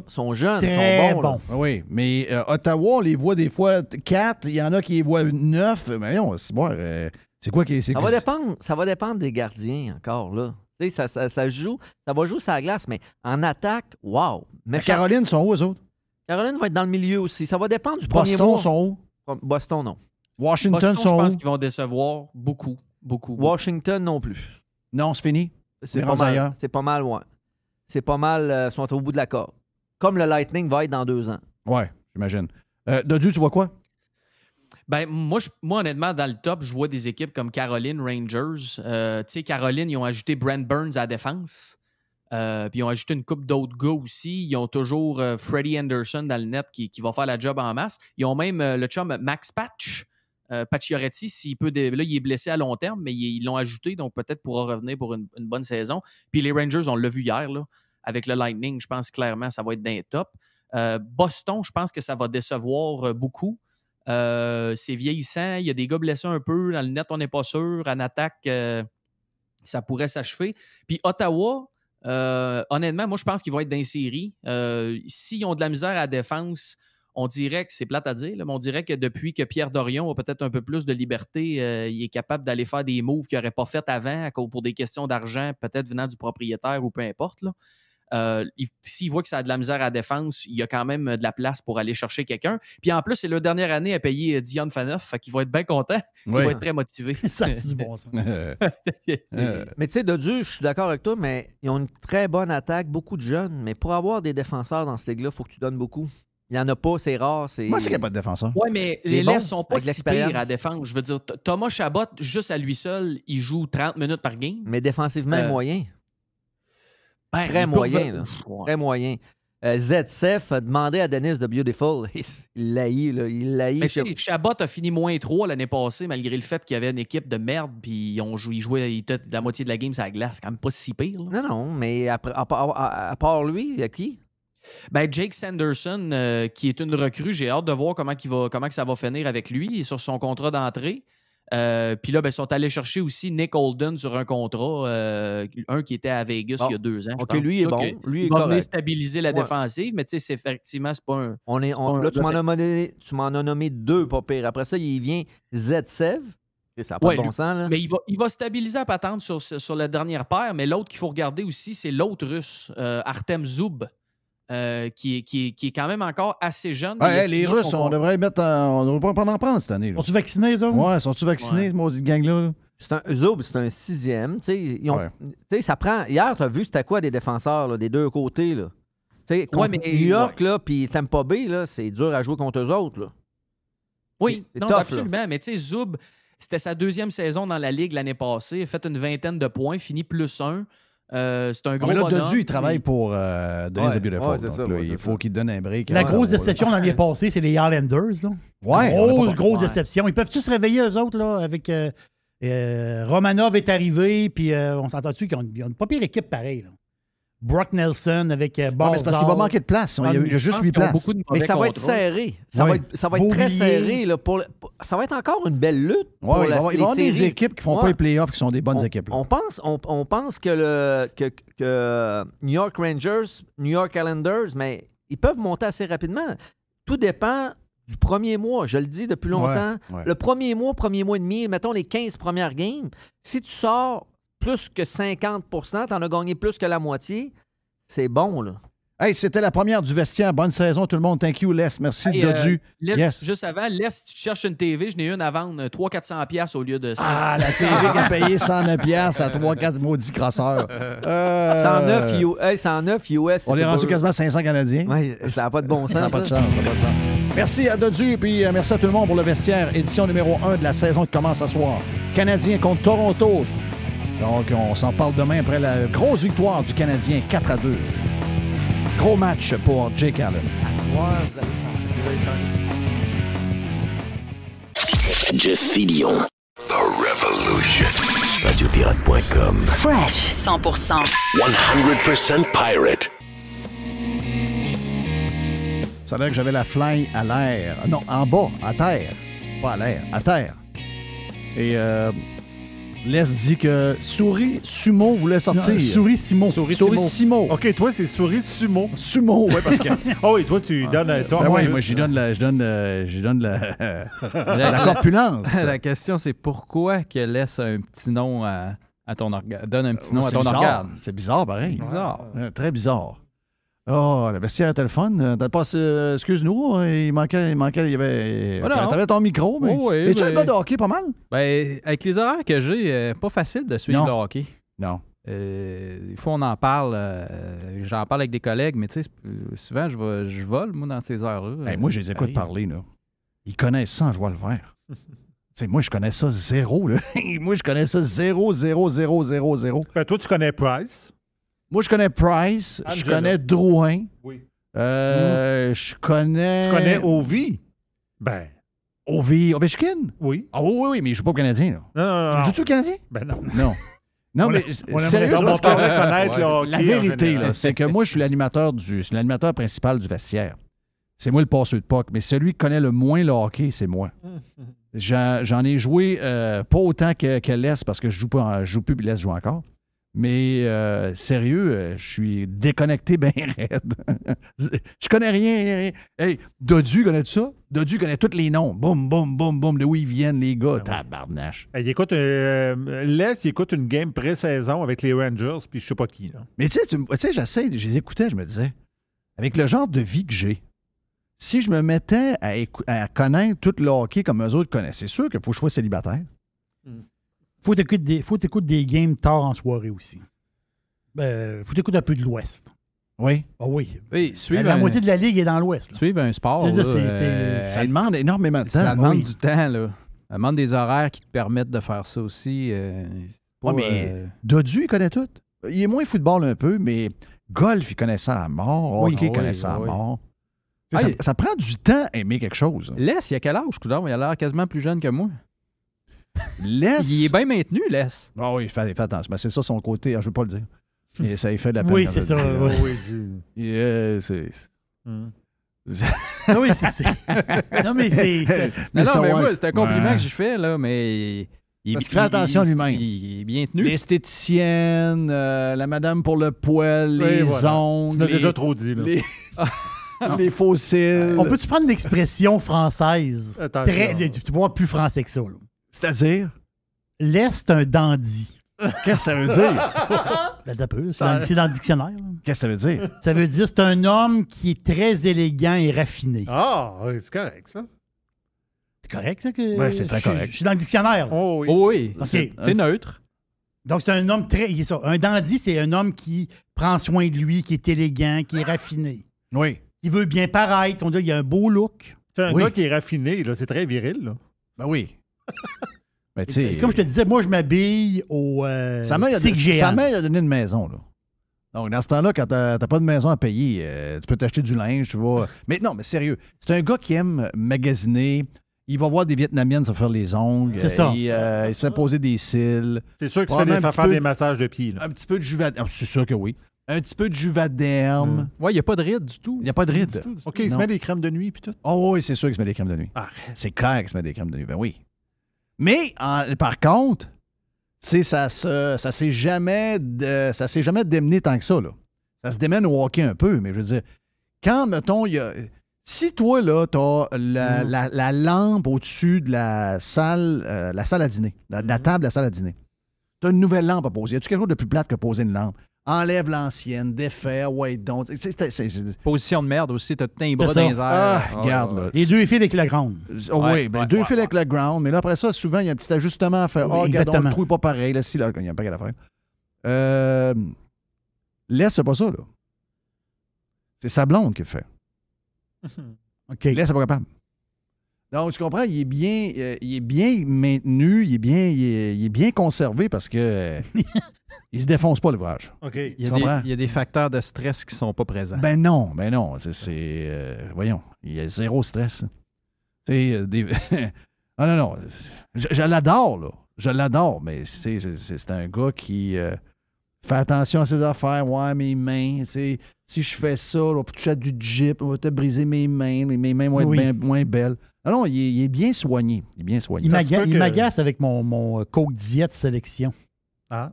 sont jeunes, très ils sont bons. bons. Oui, mais Ottawa, on les voit des fois 4. Il y en a qui les voient 9. Mais non, c'est quoi qui est... Ça va dépendre des gardiens encore, là. Tu sais, ça va jouer sur la glace, mais en attaque, wow. Caroline sont où, eux autres? Caroline va être dans le milieu aussi. Ça va dépendre du premier Boston mois. sont où? Boston, non. Washington Boston, sont je pense où? qu'ils vont décevoir beaucoup. Washington non plus. Non, c'est fini. C'est pas mal. C'est pas mal, ouais. C'est pas mal, sont au bout de la corde. Comme le Lightning va être dans 2 ans. Ouais, j'imagine. Dodu, tu vois quoi? Ben, moi, honnêtement, dans le top, je vois des équipes comme Caroline, Rangers. Tu sais, Caroline, ils ont ajouté Brent Burns à la défense. Puis ils ont ajouté une couple d'autres gars aussi. Ils ont toujours Freddie Anderson dans le net qui va faire la job en masse. Ils ont même le chum Max Pacioretty, s'il peut là, il est blessé à long terme, mais ils l'ont ajouté, donc peut-être pourra revenir pour une bonne saison. Puis les Rangers, on l'a vu hier, là, avec le Lightning, je pense clairement ça va être dans les top. Boston, je pense que ça va décevoir beaucoup. C'est vieillissant, il y a des gars blessés un peu. Dans le net, on n'est pas sûr. En attaque, ça pourrait s'achever. Puis Ottawa, honnêtement, moi, je pense qu'ils vont être dans les séries. S'ils ont de la misère à la défense, on dirait que c'est plate à dire, là, mais on dirait que depuis que Pierre Dorion a peut-être un peu plus de liberté, il est capable d'aller faire des moves qu'il n'aurait pas fait avant pour des questions d'argent, peut-être venant du propriétaire ou peu importe. Là. S'il voit que ça a de la misère à la défense, il y a quand même de la place pour aller chercher quelqu'un. Puis en plus, c'est leur dernière année à payer Dion Phaneuf, fait qu'il va être bien content. Il va être très motivé. Ça, c'est du bon sens. Mais tu sais, Dodu, je suis d'accord avec toi, mais ils ont une très bonne attaque, beaucoup de jeunes. Mais pour avoir des défenseurs dans cette ligue-là, il faut que tu donnes beaucoup. Il n'y en a pas, c'est rare. Moi, c'est qu'il n'y a pas de défenseur. Oui, mais les laisses sont pas avec si pires à défendre. Je veux dire, Thomas Chabot, juste à lui seul, il joue 30 minutes par game. Mais défensivement, moyen. Ben, très moyen. Là. Très moyen. ZCF a demandé à Dennis de Beautiful. Il l'haït. Mais tu sais, Chabot a fini -3 l'année passée, malgré le fait qu'il y avait une équipe de merde, puis il jouait la moitié de la game sur la glace. C'est quand même pas si pire. Là. Non, mais à part lui, il y a qui? Ben, Jake Sanderson, qui est une recrue, j'ai hâte de voir comment ça va finir avec lui. Il est sur son contrat d'entrée. Puis là, ils sont allés chercher aussi Nick Holden sur un contrat, un qui était à Vegas il y a 2 ans. OK, lui est bon. Lui est il va venir correct. stabiliser la défensive, mais tu sais, effectivement, c'est pas un... Là, tu m'en as nommé 2, pas pire. Après ça, il vient Zetsev. Ça n'a pas de bon sens, là. Mais il va stabiliser la patente sur la dernière paire, mais l'autre qu'il faut regarder aussi, c'est l'autre russe, Artem Zub. Qui est quand même encore assez jeune. Les Russes, on devrait pas en prendre cette année. Sont-ils vaccinés, eux? Ouais, sont-ils vaccinés, ce maudit gang-là? C'est un 6e. Ça prend. Hier, tu as vu c'était quoi des défenseurs là, des deux côtés. Là. Contre New York puis Tampa Bay, là, c'est dur à jouer contre eux autres. Là. Oui, c'est non, tough, absolument. Là. Mais tu sais, Zub, c'était sa 2e saison dans la Ligue l'année passée. Il a fait une 20aine de points, fini +1. C'est un gros mais là, bonhomme. Dodu, il travaille pour Dennis de Beautiful. Il faut qu'il donne un break. La grosse déception dans l'année passée, c'est les Islanders. Là. Ouais. Grosse déception. Ils peuvent tous se réveiller, eux autres, là, avec Romanov est arrivé, puis on s'entend dessus qu'ils ont une pas pire équipe pareille. Là. Brock Nelson avec mais c'est parce qu'il va manquer de place. Il y a juste 8 places. Mais ça va être serré. Ça va être très serré. Là, ça va être encore une belle lutte. Il va y avoir des équipes qui ne font pas les playoffs qui sont des bonnes équipes. Là. On pense que New York Rangers, New York Islanders, mais ils peuvent monter assez rapidement. Tout dépend du premier mois. Je le dis depuis longtemps. Ouais. Le premier mois et demi, mettons les 15 premières games, si tu sors plus que 50%, tu en as gagné plus que la moitié, c'est bon, là. Hey, c'était la première du vestiaire. Bonne saison, tout le monde. Thank you, Les. Merci, Dodu. Yes. Juste avant, Les, si tu cherches une TV, je n'ai une à vendre 300-400$ au lieu de 500$. Ah, la TV qui a payé 109$ à 3-4 maudits crosseurs. 109 US. On est rendu quasiment 500 Canadiens. Ouais, ça n'a pas de bon sens. Ça n'a pas de chance. Merci à Dodu, puis merci à tout le monde pour le vestiaire. Édition numéro 1 de la saison qui commence ce soir. Canadiens contre Toronto. Donc, on s'en parle demain après la grosse victoire du Canadien 4-2. Gros match pour Jake Allen. À soir, vous allez Jeff Fillion. The Revolution. Radiopirate.com. Fresh 100%. 100% pirate. Ça veut dire que j'avais la fly à l'air. Non, en bas, à terre. Pas à l'air, à terre. Et Les dit que Souris Sumo voulait sortir. Non, Souris Simo. Souris Simo. OK, toi, c'est Souris Sumo. Sumo, oui, parce que... Ah oui, toi, tu donnes... Ben oui, moi, j'y donne la corpulence. La question, c'est pourquoi qu'elle laisse un petit nom à ton organe? Donne un petit nom à ton bizarre. organe. C'est bizarre, pareil. Bizarre. Très bizarre. Oh, le vestiaire était le fun. Excuse-nous, il manquait, il y avait... T'avais ton micro, mais... Oh, oui, es-tu un gars de hockey pas mal? Ben, avec les horaires que j'ai, pas facile de suivre le hockey. Non. Des fois, on en parle. J'en parle avec des collègues, mais tu sais, souvent, je vole, moi, dans ces heures-là. Hey, moi, je les écoute parler, là. Ils connaissent ça en jouant le vert. Moi, je connais ça zéro, là. Moi, je connais ça 0, 0, 0, 0, 0. Ben, toi, tu connais Price. Moi, je connais Price. Angela. Je connais Drouin. Oui. Je connais... Tu connais Ovi? Ben... Ovechkin? Oui. Ah oui, mais il joue pas au Canadien, là. Non. Joue-tu au Canadien? Ben non. Non. Non, mais sérieux, parce que la vérité, là, c'est que moi, je suis l'animateur principal du vestiaire. C'est moi le passeur de puck, mais celui qui connaît le moins le hockey, c'est moi. J'en ai joué pas autant que Les, parce que je joue plus, puis Les joue encore. Mais sérieux, je suis déconnecté bien raide. Je connais rien. Hey, Dodu connaît ça? Dodu connaît tous les noms. Boum, boum, boum, boum, de où ils viennent, les gars. Tabarnache. Il écoute, Les, il écoute une game pré-saison avec les Rangers, puis je sais pas qui. Là. Mais tu sais, je les écoutais, je me disais, avec le genre de vie que j'ai, si je me mettais à connaître tout le hockey comme eux autres connaissent, c'est sûr qu'il faut que je sois célibataire. Faut t'écouter des games tard en soirée aussi. Faut t'écouter un peu de l'Ouest. Oui. Ah oui. La moitié de la Ligue est dans l'Ouest. Suivre un sport, ça demande énormément de temps. Ça demande du temps, là. Ça demande des horaires qui te permettent de faire ça aussi. Mais Dodu, il connaît tout. Il est moins football un peu, mais golf, il connaît ça à mort. Hockey, il connaît ça à mort. Ça prend du temps à aimer quelque chose. Les, il a quel âge, coudonc? Il a l'air quasiment plus jeune que moi. Les... Il est bien maintenu, Les. Ah oui, il fait attention. Mais c'est ça son côté, je ne veux pas le dire. Et ça, il fait de la peine. Oui, c'est ça. Oui, oui, c'est... Non, mais c'est... Non, mais moi, c'est un compliment que j'ai fait, là, mais... Parce qu'il fait attention lui-même. Il est bien tenu. L'esthéticienne, la madame pour le poil, les ongles. Tu l'as déjà trop dit, là. Les fossiles. On peut-tu prendre une expression française? Tu vois, plus français que ça, là. C'est-à-dire? Les, c'est un dandy. Qu'est-ce que ça veut dire? C'est dans le dictionnaire. Qu'est-ce que ça veut dire? Ça veut dire c'est un homme qui est très élégant et raffiné. Ah, c'est correct, ça. C'est correct, ça? Oui, c'est très correct. Je suis dans le dictionnaire. Oh oui. Okay. C'est neutre. Donc, c'est un homme très... Un dandy, c'est un homme qui prend soin de lui, qui est élégant, qui est raffiné. Oui. Il veut bien paraître. On dit qu'il a un beau look. C'est un gars qui est raffiné, là. C'est très viril, là. Ben oui. Mais comme je te disais, moi, je m'habille au Sa mère a donné une maison, là. Donc, dans ce temps-là, quand t'as pas de maison à payer, tu peux t'acheter du linge, tu vois. Mais non, mais sérieux, c'est un gars qui aime magasiner. Il va voir des Vietnamiennes se faire les ongles. C'est ça. Il se fait poser des cils. C'est sûr que tu fais faire des massages de pieds, là. Un petit peu de Juvenile. C'est sûr que oui. Un petit peu de Juvederm. Ouais, il n'y a pas de ride du tout. Il n'y a pas de ride. OK, il se met des crèmes de nuit puis tout. Oh oui, c'est sûr qu'il se met des crèmes de nuit. Arrête. C'est clair qu'il se met des crèmes de nuit. Ben oui. Mais, par contre, ça s'est jamais démené tant que ça, là. Ça se démène au hockey un peu, mais je veux dire, quand, mettons, il y a... Si toi, là, t'as la lampe au-dessus de la salle à dîner, la table de la salle à dîner, t'as une nouvelle lampe à poser. Y a-tu quelque chose de plus plate que poser une lampe? Enlève l'ancienne, défait, ouais, donc. Position de merde aussi, t'as tout un bras ça. dans les airs. Ah, regarde, là. Les 2 fils avec le ground. Oui, deux fils avec le ground, mais là, après ça, souvent, il y a un petit ajustement à faire. Oui, Oh, regarde, on exactement. le trouve pas pareil. Là, si, là, il y a un paquet d'affaires. Les fait pas ça, là. C'est sa blonde qui le fait. OK. Les, c'est pas capable. Donc, tu comprends, il est bien maintenu, il est bien conservé parce que il se défonce pas l'ouvrage. OK. Il y a des facteurs de stress qui sont pas présents. Ben non. Voyons, il y a zéro stress. C'est ah non. Je l'adore, là. Je l'adore, mais c'est un gars qui fait attention à ses affaires. Ouais, mes mains, si je fais ça, là, pour toucher à du Jeep, on va te briser mes mains vont être moins belles. Ah non, il est bien soigné. Il est bien soigné. Il m'agace avec mon Coke Diet Sélection. Ah.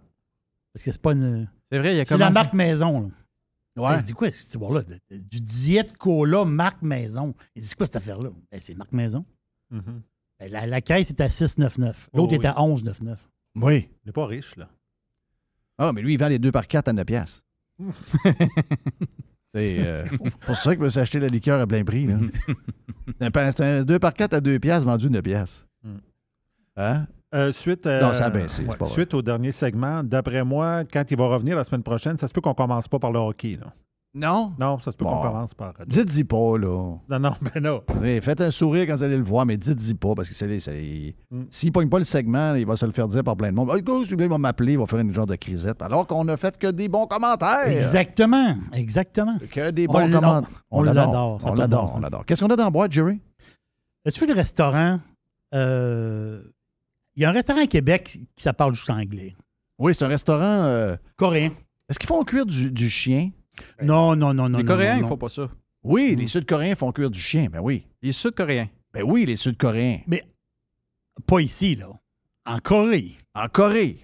Parce que c'est pas une... C'est vrai, il y a C'est la marque maison, là. Ouais. Il dit quoi, cette histoire-là? Du Diet Cola marque maison. Il dit quoi, cette affaire-là? Ben, c'est marque maison. Mm-hmm. Ben, la caisse est à 6,99. L'autre est à 11,99. Oui. Il n'est pas riche, là. Ah, mais lui, il vend les 2 par 4 à 9 piastres. C'est pour ça que je me suis acheté la liqueur à plein prix. Là. C'est un 2 par 4 à 2 piastres vendu 9 piastres. Hein? Suite, non, ça a baissé. Ouais, suite au dernier segment, d'après moi, quand il va revenir la semaine prochaine, ça se peut qu'on commence pas par le hockey. Là. Non? Non, ça se peut qu'on commence par... Dites-y pas, là. Non, ben non. Faites un sourire quand vous allez le voir, mais dites-y pas, parce que s'il ne pogne pas le segment, il va se le faire dire par plein de monde. Ah, il va m'appeler, il va faire une genre de crisette. Alors qu'on a fait que des bons commentaires. Exactement. Que des bons commentaires. On l'adore. On l'adore. Qu'est-ce qu'on a dans la boîte, Jerry? As-tu vu le restaurant? Il y a un restaurant à Québec qui ça parle juste anglais. Oui, c'est un restaurant... coréen. Est-ce qu'ils font cuire du chien? Non. Les Coréens, ils font pas ça. Oui, les Sud-Coréens font cuire du chien, ben oui. Les Sud-Coréens? Ben oui, les Sud-Coréens. Mais pas ici, là. En Corée. En Corée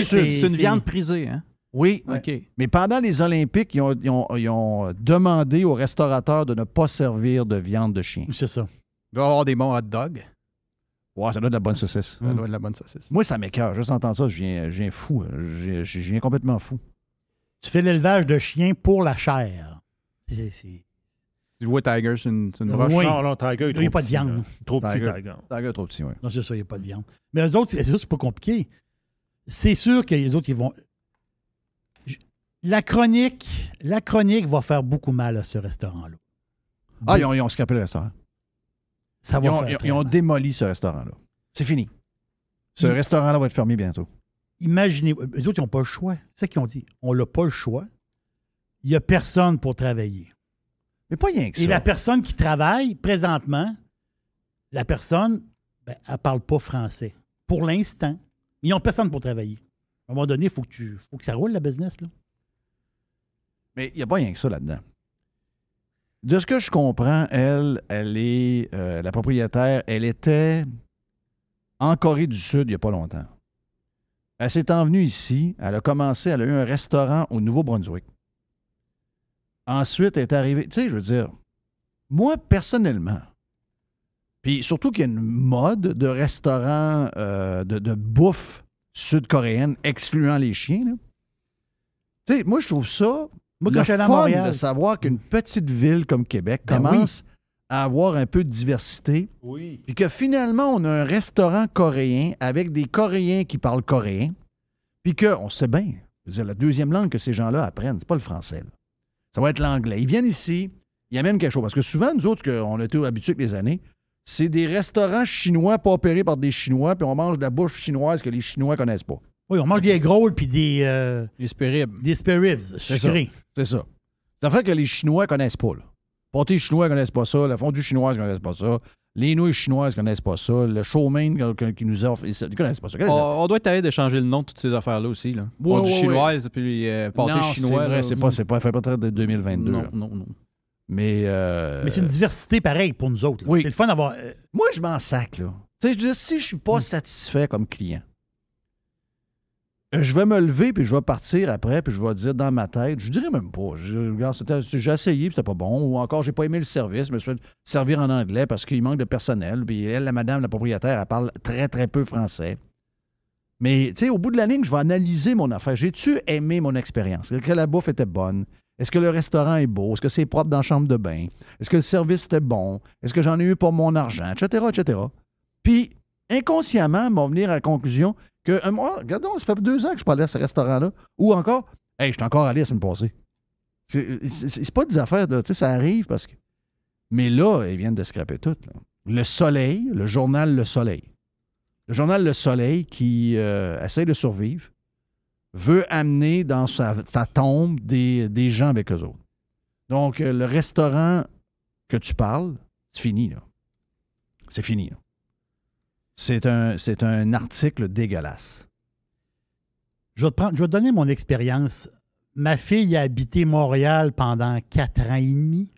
c'est une viande prisée, hein? Oui. OK. Mais pendant les Olympiques, ils ont demandé aux restaurateurs de ne pas servir de viande de chien. C'est ça. Il doit y avoir des bons hot dogs. Ouais, ça doit être de la bonne saucisse. Ça doit être de la bonne saucisse. Moi, ça m'écoeure. Juste entendre ça, je viens fou. Je viens complètement fou. Tu fais l'élevage de chiens pour la chair. Tu vois Tiger, c'est une roche. Oui. Non, Tiger, il n'y a pas de viande. Trop petit, Tiger. Tiger est trop petit, oui. Non, c'est ça, il n'y a pas de viande. Mais eux autres, c'est pas compliqué. C'est sûr que les autres, ils vont... La chronique va faire beaucoup mal à ce restaurant-là. Ah, ils ont scrapé le restaurant. Ça va faire ils ont démoli ce restaurant-là. C'est fini. Ce restaurant-là va être fermé bientôt. Imaginez, les autres, ils n'ont pas le choix. C'est ça qu'ils ont dit. On n'a pas le choix. Il n'y a personne pour travailler. Mais pas rien que ça. Et la personne qui travaille présentement, la personne, elle ne parle pas français. Pour l'instant. Ils n'ont personne pour travailler. À un moment donné, il faut que ça roule, la business, là. Mais il n'y a pas rien que ça là-dedans. De ce que je comprends, elle est la propriétaire, elle était en Corée du Sud il n'y a pas longtemps. Elle s'est envenue ici, elle a eu un restaurant au Nouveau-Brunswick. Ensuite, elle est arrivée, tu sais, je veux dire, moi, personnellement, puis surtout qu'il y a une mode de restaurant de bouffe sud-coréenne, excluant les chiens, là. Tu sais, moi, je trouve ça le fun de savoir qu'une petite ville comme Québec commence à avoir un peu de diversité. Oui. Puis que finalement, on a un restaurant coréen avec des Coréens qui parlent coréen. Puis qu'on sait bien, je veux dire, la deuxième langue que ces gens-là apprennent, c'est pas le français, là. Ça va être l'anglais. Ils viennent ici, ils amènent quelque chose. Parce que souvent, nous autres, on a été habitués avec les années, c'est des restaurants chinois pas opérés par des Chinois, puis on mange de la bouffe chinoise que les Chinois connaissent pas. Oui, on mange des egg rolls puis des spare ribs. Des spare ribs sucrés. C'est ça. Ça fait que les Chinois connaissent pas, là. Pâté chinois, ils connaissent pas ça. La fondue chinoise, ils connaissent pas ça. Les nouilles chinoises ne connaissent pas ça. Le chow mein qui nous offre, ils ne connaissent pas ça. On doit être allé de changer le nom de toutes ces affaires-là aussi. Là. Chinoise, puis pâté chinois. C'est vrai, c'est pas fait pas de 2022. Non. Mais c'est une diversité pareille pour nous autres. Oui. C'est le fun d'avoir... Moi, je m'en sac, là. Tu sais, je dis, si je suis pas satisfait comme client, je vais me lever, puis je vais partir après, puis je vais dire dans ma tête, je dirais même pas. J'ai essayé, puis c'était pas bon. Ou encore, j'ai pas aimé le service, je me suis fait servir en anglais parce qu'il manque de personnel. Puis elle, la madame, la propriétaire, elle parle très, très peu français. Mais, tu sais, au bout de la ligne, je vais analyser mon affaire. J'ai-tu aimé mon expérience? Est-ce que la bouffe était bonne? Est-ce que le restaurant est beau? Est-ce que c'est propre dans la chambre de bain? Est-ce que le service était bon? Est-ce que j'en ai eu pour mon argent? Etc., etc. Puis, inconsciemment, m'en venir à la conclusion que moi, regardons, ça fait 2 ans que je suis pas allé à ce restaurant-là. Ou encore, hey, je suis encore allé la semaine passée. C'est pas des affaires de. Tu sais, ça arrive parce que. Mais là, ils viennent de scraper tout. Là. Le Soleil, le journal Le Soleil. Le journal Le Soleil qui essaie de survivre, veut amener dans sa tombe des gens avec eux autres. Donc, le restaurant que tu parles, c'est fini, là. C'est fini, là. C'est un article dégueulasse. Je vais te donner mon expérience. Ma fille a habité Montréal pendant 4 ans et demi.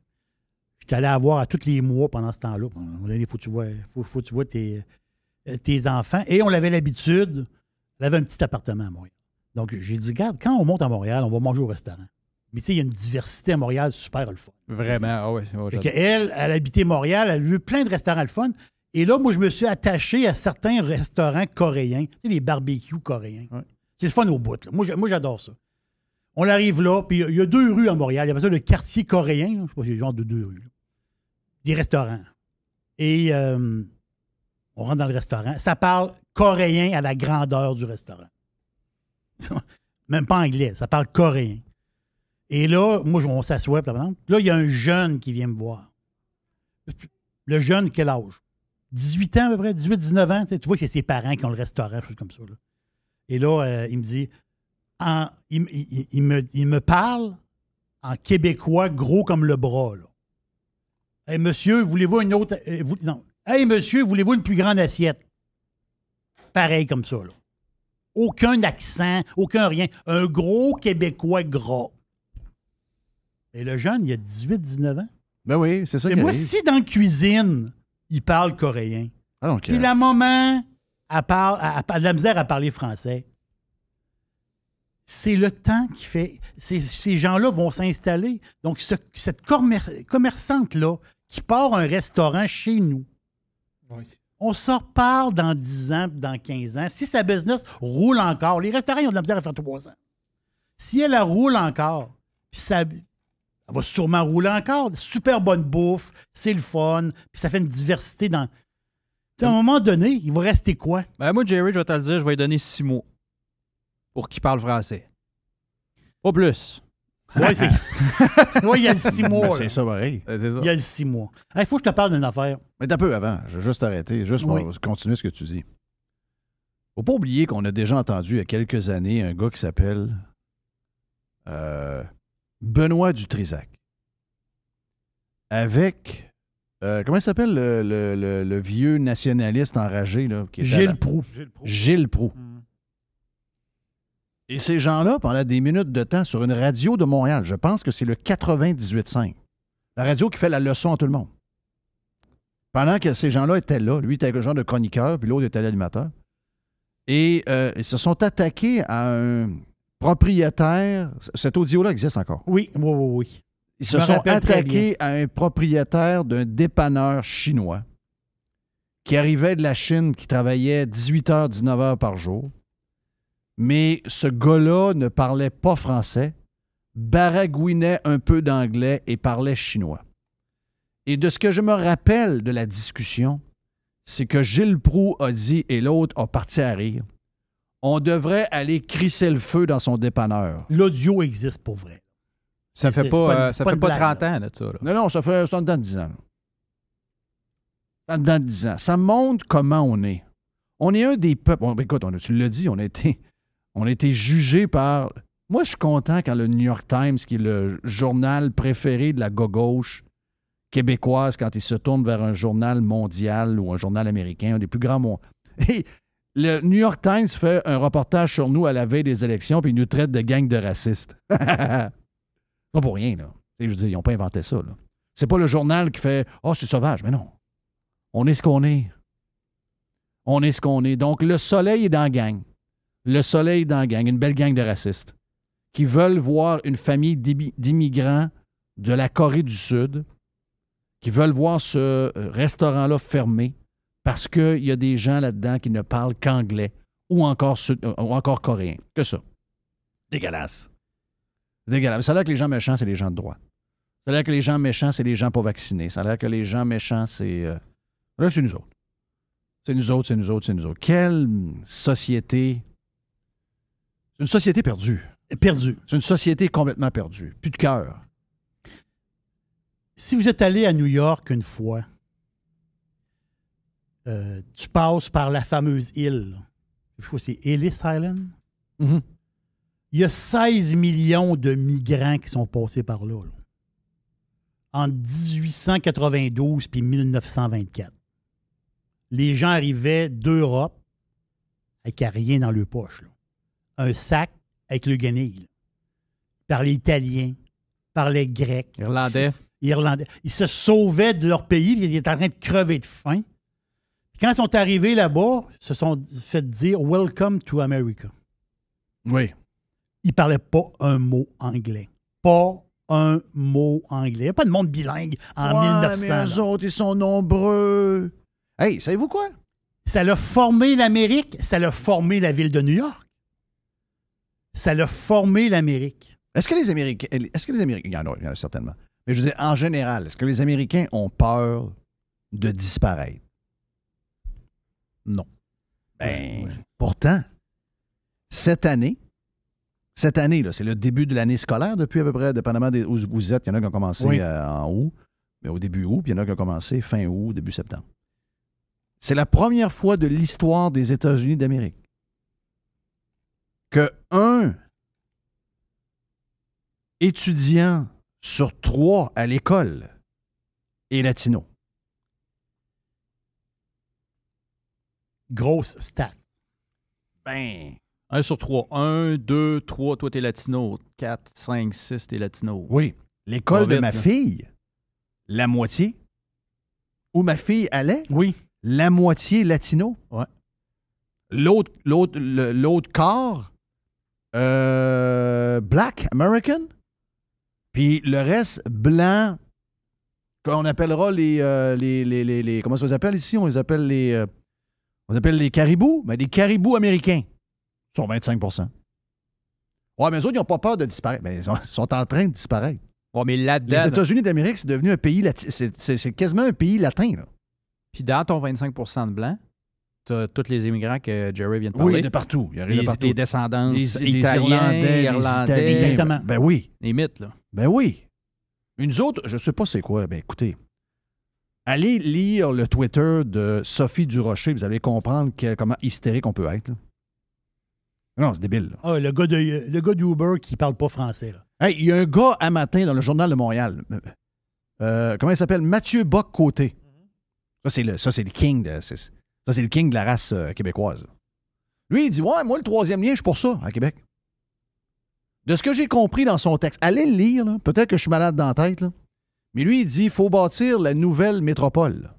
J'étais allé la voir à tous les mois pendant ce temps-là. Il faut que tu vois tes enfants. Et on avait l'habitude, elle avait un petit appartement à Montréal. Donc, j'ai dit, regarde, quand on monte à Montréal, on va manger au restaurant. Mais tu sais, il y a une diversité à Montréal super le fun. Vraiment, ah ouais. Elle habitait Montréal, elle a vu plein de restaurants le fun. Et là, moi, je me suis attaché à certains restaurants coréens. Tu sais, les barbecues coréens. Ouais. C'est le fun au bout. Là. Moi, j'adore ça. On arrive là, puis il y a 2 rues à Montréal. Il y a ça le quartier coréen. Je ne sais pas si c'est le genre de 2 rues. Là. Des restaurants. Et on rentre dans le restaurant. Ça parle coréen à la grandeur du restaurant. Même pas anglais. Ça parle coréen. Et là, moi, on s'assoit, par exemple. Là, il y a un jeune qui vient me voir. Le jeune, quel âge? 18 ans à peu près, 18-19 ans. Tu vois que c'est ses parents qui ont le restaurant, choses comme ça. Là. Et là, il me dit, il me parle en québécois gros comme le bras. Là. Hey, monsieur, voulez-vous une autre... non. Hey, monsieur, voulez-vous une plus grande assiette? Pareil comme ça. Là. Aucun accent, aucun rien. Un gros québécois gras. Et le jeune, il a 18-19 ans. Ben oui, c'est ça. Et moi, si dans la cuisine, il parle coréen, puis la maman, elle a de la misère à parler français, c'est le temps qui fait... Ces gens-là vont s'installer. Donc, cette commerçante-là qui part un restaurant chez nous, oui. On se reparle dans 10 ans, dans 15 ans. Si sa business roule encore, les restaurants ils ont de la misère à faire 3 ans. Si elle roule encore, puis elle va sûrement rouler encore. Super bonne bouffe, c'est le fun, puis ça fait une diversité dans... À un moment donné, il va rester quoi? Ben moi, Jerry, je vais te le dire, je vais lui donner 6 mois pour qu'il parle français. Pas plus. Oui, il y a le 6 mois. C'est ça, pareil. Il y a le 6 mois. Il faut que je te parle d'une affaire. Mais t'as peu avant. Je vais juste arrêter, continuer ce que tu dis. Faut pas oublier qu'on a déjà entendu il y a quelques années un gars qui s'appelle Benoît Dutrisac. Avec... comment il s'appelle le vieux nationaliste enragé? Là, qui Gilles Proulx. Gilles Proulx. Et ces gens-là, pendant des minutes de temps, sur une radio de Montréal, je pense que c'est le 98.5, la radio qui fait la leçon à tout le monde. Pendant que ces gens-là étaient là, lui était le genre de chroniqueur, puis l'autre était l'animateur, et ils se sont attaqués à un propriétaire. Cet audio-là existe encore. Oui. Ils se sont attaqués à un propriétaire d'un dépanneur chinois qui arrivait de la Chine, qui travaillait 18 heures, 19 heures par jour. Mais ce gars-là ne parlait pas français, baragouinait un peu d'anglais et parlait chinois. Et de ce que je me rappelle de la discussion, c'est que Gilles Proulx a dit, et l'autre a parti à rire, on devrait aller crisser le feu dans son dépanneur. L'audio existe pour vrai. Ça fait pas 30 ans, là, ça. Là. Non, ça fait dedans de 10 ans. Dedans de 10 ans. Ça montre comment on est. On est un des peuples... Bon, écoute, tu l'as dit, on a été jugé par... Moi, je suis content quand le New York Times, qui est le journal préféré de la gauche, québécoises quand ils se tournent vers un journal mondial ou un journal américain, un des plus grands Hey, le New York Times fait un reportage sur nous à la veille des élections, puis ils nous traitent de gang de racistes. Pas pour rien, là. Je veux dire, ils n'ont pas inventé ça, là. C'est pas le journal qui fait « Oh, c'est sauvage ». Mais non. On est ce qu'on est. On est ce qu'on est. Donc, le soleil est dans la gang. Le soleil est dans la gang. Une belle gang de racistes qui veulent voir une famille d'immigrants de la Corée du Sud, qui veulent voir ce restaurant-là fermé parce qu'il y a des gens là-dedans qui ne parlent qu'anglais ou encore coréen. Que ça. Dégueulasse. Dégueulasse. Ça a l'air que les gens méchants, c'est les gens de droite. Ça a l'air que les gens méchants, c'est les gens pas vaccinés. Ça a l'air que les gens méchants, c'est nous autres. C'est nous autres, c'est nous autres, c'est nous autres. Quelle société. C'est une société perdue. Perdue. C'est une société complètement perdue. Plus de cœur. Si vous êtes allé à New York une fois, tu passes par la fameuse île. Je crois que c'est Ellis Island. Mm-hmm. Il y a 16 millions de migrants qui sont passés par là. Entre 1892 et 1924. Les gens arrivaient d'Europe avec rien dans leur poche. Là. Un sac avec le guenille. Ils parlaient italien, ils parlaient grec. Irlandais. Ils se sauvaient de leur pays et ils étaient en train de crever de faim. Puis quand ils sont arrivés là-bas, ils se sont fait dire « Welcome to America ». Oui. Ils ne parlaient pas un mot anglais. Pas un mot anglais. Il n'y a pas de monde bilingue en 1900. Mais eux autres, ils sont nombreux. Hey, savez-vous quoi? Ça l'a formé l'Amérique, ça l'a formé la ville de New York. Ça l'a formé l'Amérique. Est-ce que les Américains... Il y en a certainement. Mais je veux dire, en général, est-ce que les Américains ont peur de disparaître? Non. Pourtant, cette année, là, c'est le début de l'année scolaire depuis à peu près, dépendamment où vous êtes. Il y en a qui ont commencé en août, mais au début août, puis il y en a qui ont commencé fin août, début septembre. C'est la première fois de l'histoire des États-Unis d'Amérique que un étudiant sur 3 à l'école est latino. Grosse stat. 1 sur 3. 1, 2, 3, toi, t'es latino. 4, 5, 6, t'es latino. Oui. L'école de ma fille, la moitié. Où ma fille allait, la moitié latino. Ouais. L'autre quart, black American. Puis le reste, blanc, qu'on appellera les comment ça les appelle ici? On les appelle les caribous. Mais des caribous américains. Ils sont 25 %. Ouais, mais eux autres, ils n'ont pas peur de disparaître. Mais ils sont en train de disparaître. Ouais, mais là-dedans... Les États-Unis d'Amérique, c'est devenu un pays latin. C'est quasiment un pays latin, là. Puis dans ton 25 % de blancs, tu as tous les immigrants que Jerry vient de parler. Oui, de partout. Il y a les, de partout. Les descendants des Irlandais. Italiens. Exactement. Ben oui. Les mythes, là. Ben oui. Une autre, je ne sais pas c'est quoi. Ben écoutez, allez lire le Twitter de Sophie Durocher, vous allez comprendre comment hystérique on peut être, là. Non, c'est débile. Là. Le gars d'Uber qui parle pas français. Là. Hey, il y a un gars à matin dans le Journal de Montréal. Comment il s'appelle? Mathieu Bock-Côté. Ça, c'est le king de la race québécoise. Lui, il dit, ouais, moi, le 3e lien, je suis pour ça, à Québec. De ce que j'ai compris dans son texte, allez le lire, là. Peut-être que je suis malade dans la tête, là. Mais lui, il dit, il faut bâtir la nouvelle métropole. Là.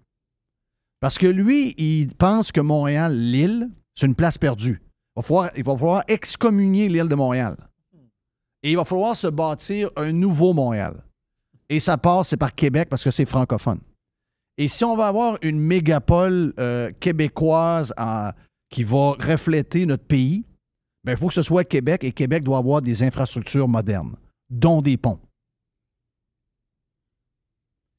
Parce que lui, il pense que Montréal, l'île, c'est une place perdue. Il va falloir excommunier l'île de Montréal. Et il va falloir se bâtir un nouveau Montréal. Et ça passe, c'est par Québec parce que c'est francophone. Et si on va avoir une mégapole québécoise qui va refléter notre pays, ben, il faut que ce soit Québec et Québec doit avoir des infrastructures modernes, dont des ponts.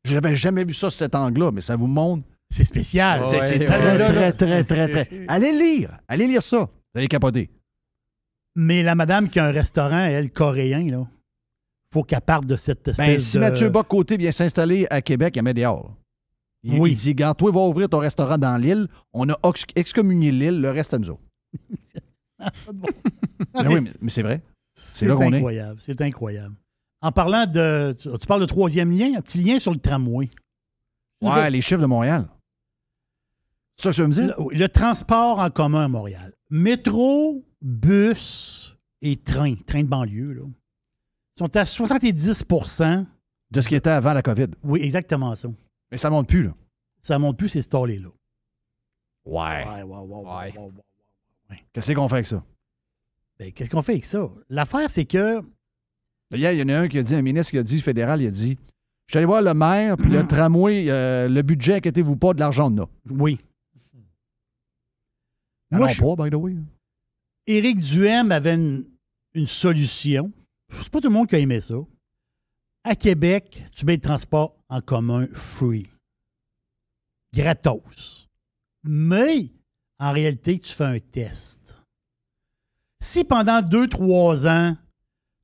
Je n'avais jamais vu ça sous cet angle-là, mais ça vous montre. C'est spécial. C'est très. Allez lire ça. Vous allez capoter. Mais la madame qui a un restaurant, elle, coréen, là, faut qu'elle parte de cette espèce si Mathieu Bock-Côté vient s'installer à Québec, il met dehors. Il dit, garde, toi, va ouvrir ton restaurant dans l'île. On a excommunié l'île, le reste à nous autres. Mais c'est vrai. C'est là qu'on est. C'est incroyable. En parlant de... Tu parles de 3e lien, un petit lien sur le tramway. Ouais, les chiffres de Montréal. C'est ça que tu veux me dire? Le transport en commun à Montréal. Métro, bus et train de banlieue, là, sont à 70 de ce qui était avant la COVID. Oui, exactement ça. Mais ça ne monte plus, là. Ça ne monte plus, c'est stallé, là. Ouais. Ouais. Qu'est-ce qu'on fait avec ça? Ben, qu'est-ce qu'on fait avec ça? L'affaire, c'est que... Hier, il y en a un ministre qui a dit, fédéral, il a dit, je suis allé voir le maire, puis le tramway, le budget, inquiétez-vous pas, de l'argent, on a. Oui. Moi, pas, by the way. Éric Duhem avait une solution. C'est pas tout le monde qui a aimé ça. À Québec, tu mets le transport en commun free. Gratos. Mais, en réalité, tu fais un test. Si pendant 2-3 ans,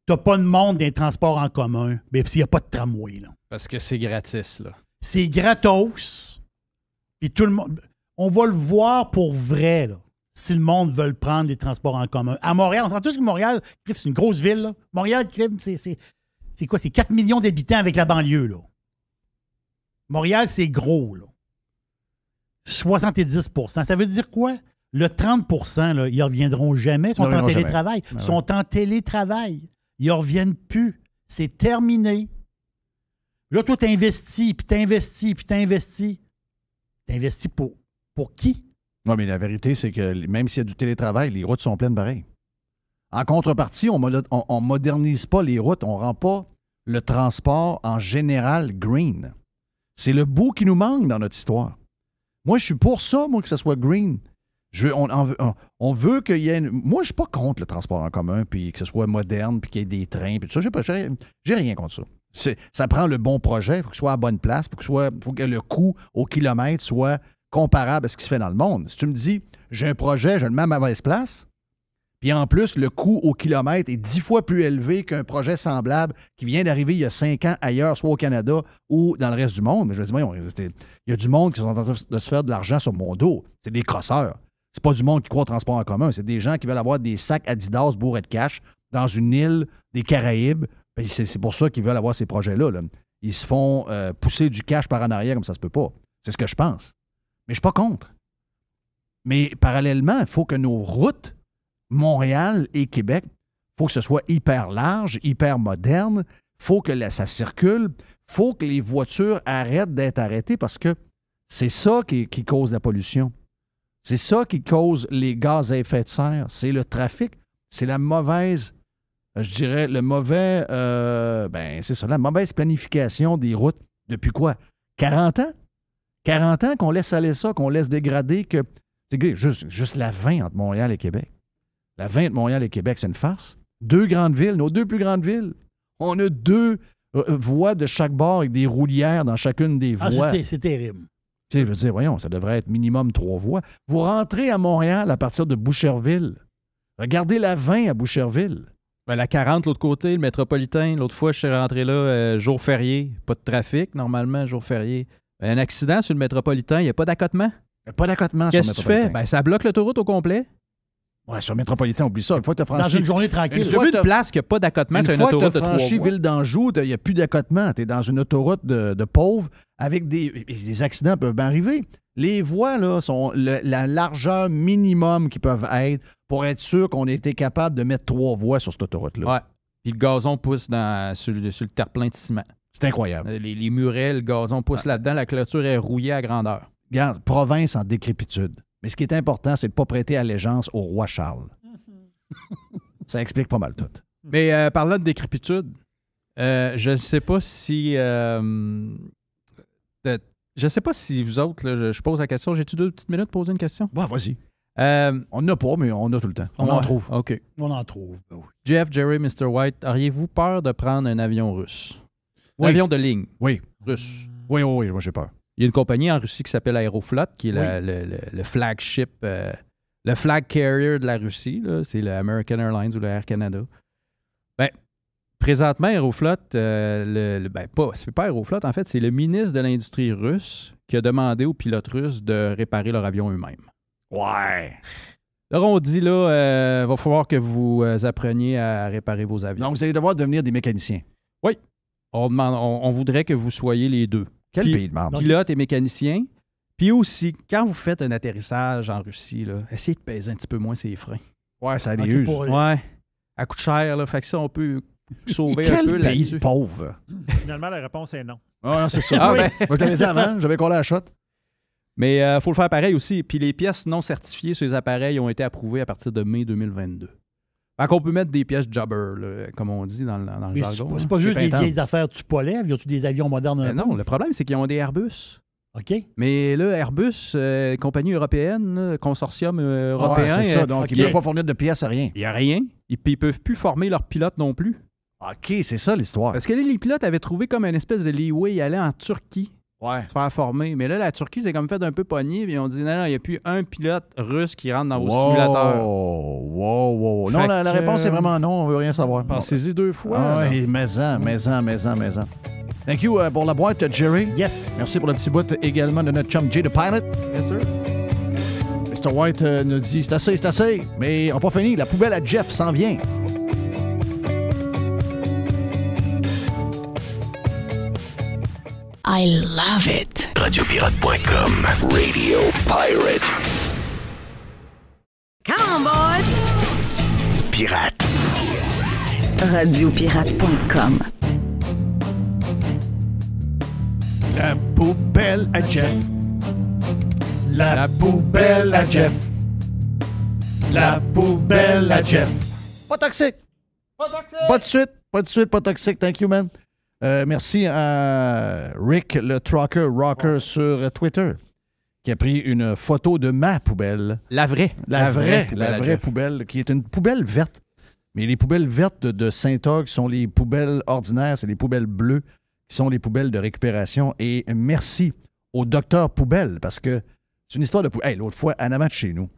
tu n'as pas de monde dans les transports en commun, bien, s'il n'y a pas de tramway, là. Parce que c'est gratis, là. C'est gratos. Puis tout le monde... On va le voir pour vrai, là, si le monde veut prendre des transports en commun. À Montréal, on sent tous que Montréal, c'est une grosse ville, là. Montréal, c'est quoi? C'est 4 millions d'habitants avec la banlieue, là. Montréal, c'est gros, là. 70 %. Ça veut dire quoi? Le 30 % là, ils ne reviendront jamais. Ils sont en télétravail. Ils sont en télétravail. Ils ne reviennent plus. C'est terminé. Là, toi, tu investis, puis tu investis, puis tu investis. Tu investis pour qui? Oui, mais la vérité, c'est que même s'il y a du télétravail, les routes sont pleines pareil. En contrepartie, on ne modernise pas les routes. On ne rend pas le transport en général green. C'est le bout qui nous manque dans notre histoire. Moi, je suis pour ça, moi, que ce soit green. On veut qu'il y ait... Moi, je ne suis pas contre le transport en commun, puis que ce soit moderne, puis qu'il y ait des trains, puis tout ça. J'ai rien contre ça. Ça prend le bon projet, il faut qu'il soit à la bonne place, il faut que le coût au kilomètre soit comparable à ce qui se fait dans le monde. Si tu me dis, j'ai un projet, je le mets à ma mauvaise place, puis en plus, le coût au kilomètre est 10 fois plus élevé qu'un projet semblable qui vient d'arriver il y a 5 ans ailleurs, soit au Canada ou dans le reste du monde. Mais je veux dire, il y a du monde qui sont en train de se faire de l'argent sur mon dos. C'est des crosseurs. C'est pas du monde qui croit au transport en commun. C'est des gens qui veulent avoir des sacs Adidas bourrés de cash dans une île des Caraïbes. C'est pour ça qu'ils veulent avoir ces projets-là, là. Ils se font pousser du cash par en arrière comme ça se peut pas. C'est ce que je pense. Mais je suis pas contre. Mais parallèlement, il faut que nos routes, Montréal et Québec, il faut que ce soit hyper large, hyper moderne, il faut que ça circule, il faut que les voitures arrêtent d'être arrêtées parce que c'est ça qui cause la pollution. C'est ça qui cause les gaz à effet de serre. C'est le trafic. C'est la mauvaise, je dirais, c'est ça, la mauvaise planification des routes depuis quoi? 40 ans? 40 ans qu'on laisse aller ça, qu'on laisse dégrader, que c'est juste la 20 entre Montréal et Québec. La 20 de Montréal et Québec, c'est une farce. 2 grandes villes, nos 2 plus grandes villes. On a 2 voies de chaque bord avec des roulières dans chacune des voies. C'est terrible. Tu sais, je veux dire, voyons, ça devrait être minimum 3 voies. Vous rentrez à Montréal à partir de Boucherville. Regardez la 20 à Boucherville. Ben, la 40, l'autre côté, le métropolitain. L'autre fois, je suis rentré là, jour férié. Pas de trafic, normalement, jour férié. Un accident sur le métropolitain, il n'y a pas d'accotement. Il n'y a pas d'accotement sur le métropolitain. Qu'est-ce que tu fais? Ben, ça bloque l'autoroute au complet. Ouais, sur le métropolitain, oublie ça. Une fois que tu as franchi... Dans une journée tranquille. J'ai vu une place qui n'a pas d'accotement sur une autoroute de 3 voies. Une fois que tu as franchi Ville d'Anjou, il n'y a plus d'accotement. Tu es dans une autoroute de pauvres avec des accidents peuvent bien arriver. Les voies, là, sont la largeur minimum qui peuvent être pour être sûr qu'on ait été capable de mettre 3 voies sur cette autoroute-là. Ouais. Puis le gazon pousse sur le terre-plein de ciment. C'est incroyable. Les murets, le gazon pousse là-dedans. La clôture est rouillée à grandeur. Regarde, province en décrépitude. Mais ce qui est important, c'est de ne pas prêter allégeance au roi Charles. Ça explique pas mal tout. Mais parlant de décrépitude, je ne sais pas si... je ne sais pas si vous autres, là, je pose la question. J'ai-tu 2 petites minutes pour poser une question? Ouais, vas-y. On n'en a pas, mais on a tout le temps. On en trouve. OK. On en trouve. Ben oui. Jeff, Jerry, Mr. White, auriez-vous peur de prendre un avion russe? Oui. Un avion de ligne. Oui. Russe. Oui, moi j'ai peur. Il y a une compagnie en Russie qui s'appelle Aeroflot, qui est le flagship, le flag carrier de la Russie. Là. C'est le American Airlines ou le Air Canada. Ben, présentement, Aeroflot, c'est pas Aeroflot, en fait, c'est le ministre de l'Industrie russe qui a demandé aux pilotes russes de réparer leur avion eux-mêmes. Ouais. Alors, on dit, là, va falloir que vous appreniez à réparer vos avions. Donc, vous allez devoir devenir des mécaniciens. Oui. On voudrait que vous soyez les deux. Quel pays de merde. Pilotes et mécaniciens. Puis aussi, quand vous faites un atterrissage en Russie, là, essayez de peser un petit peu moins ses freins. Ouais, ça a des huges. Ouais. Ça coûte cher, là. Fait que ça, on peut sauver un Quel peu pays là-dessus. pauvre. Finalement, la réponse est non. Ah, c'est ça. Ah, Oui. ben. Moi, je l'avais dit avant, j'avais collé la shot. Mais il faut le faire pareil aussi. Puis les pièces non certifiées sur les appareils ont été approuvées à partir de mai 2022. Fait qu'on peut mettre des pièces jobber, là, comme on dit dans le Mais jargon. c'est pas juste des intense. vieilles affaires Tupolev. Y a-tu des avions modernes? Mais non, le problème, c'est qu'ils ont des Airbus. OK. Mais là, Airbus, compagnie européenne, là, consortium européen. Ouais, c'est ça. Donc, ils ne peuvent pas fournir de pièces à rien. Il n'y a rien. Puis ils ne peuvent plus former leurs pilotes non plus. OK, c'est ça l'histoire. Parce que là, les pilotes avaient trouvé comme une espèce de leeway. Ils allaient en Turquie se faire former. Mais là, la Turquie, c'est comme fait un peu pogné. Puis ils ont dit non, il n'y a plus un pilote russe qui rentre dans vos simulateurs. Wow. Non, Fait la que, réponse est vraiment non. On veut rien savoir. Pensez-y 2 fois. Ah, là. ouais, maison. Thank you pour la boîte, Jerry. Yes. Merci pour le petit bout également de notre chum Jay the Pilot. Yes, sir. Mr. White nous dit c'est assez. Mais on n'a pas fini. La poubelle à Jeff s'en vient. I love it. Radiopirate.com. Radio Pirate. Come on, boys! Pirate. Radiopirate.com. La poubelle à Jeff. La poubelle à Jeff. La poubelle à Jeff. Pas toxique. Pas de suite, pas toxique. Thank you, man. Merci à Rick, le trucker rocker sur Twitter, qui a pris une photo de ma poubelle. La vraie Poubelle, qui est une poubelle verte. Mais les poubelles vertes de Saint-Og sont les poubelles ordinaires, c'est les poubelles bleues qui sont les poubelles de récupération. Et merci au docteur Poubelle, parce que c'est une histoire de poubelle. Hey, l'autre fois, en avant de chez nous,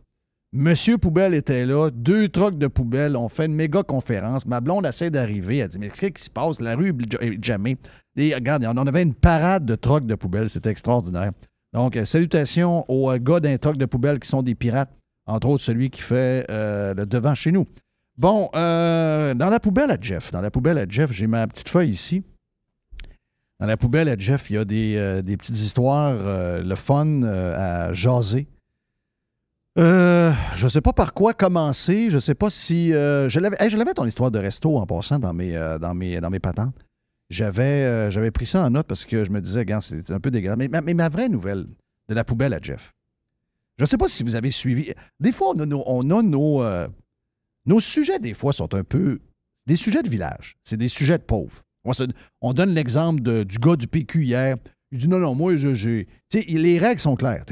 Monsieur Poubelle était là, 2 trucks de poubelle, on fait une méga conférence. Ma blonde essaie d'arriver, elle dit « Mais qu'est-ce qui se passe? La rue est jamais. » Et regarde, on avait une parade de trucks de poubelle, c'était extraordinaire. Donc, salutations aux gars d'un truck de poubelle qui sont des pirates, entre autres celui qui fait le devant chez nous. Bon, dans la poubelle à Jeff, j'ai ma petite feuille ici. Dans la poubelle à Jeff, il y a des petites histoires, le fun à jaser. Je ne sais pas par quoi commencer. Je ne sais pas si... je l'avais ton histoire de resto en passant dans mes patentes. J'avais pris ça en note parce que je me disais, regarde, c'est un peu dégueulasse. Mais ma vraie nouvelle de la poubelle à Jeff, je ne sais pas si vous avez suivi. Des fois, nos sujets, des fois, sont un peu des sujets de village. C'est des sujets de pauvres. On donne l'exemple du gars du PQ hier. Il dit, non, moi, j'ai... Tu sais, les règles sont claires.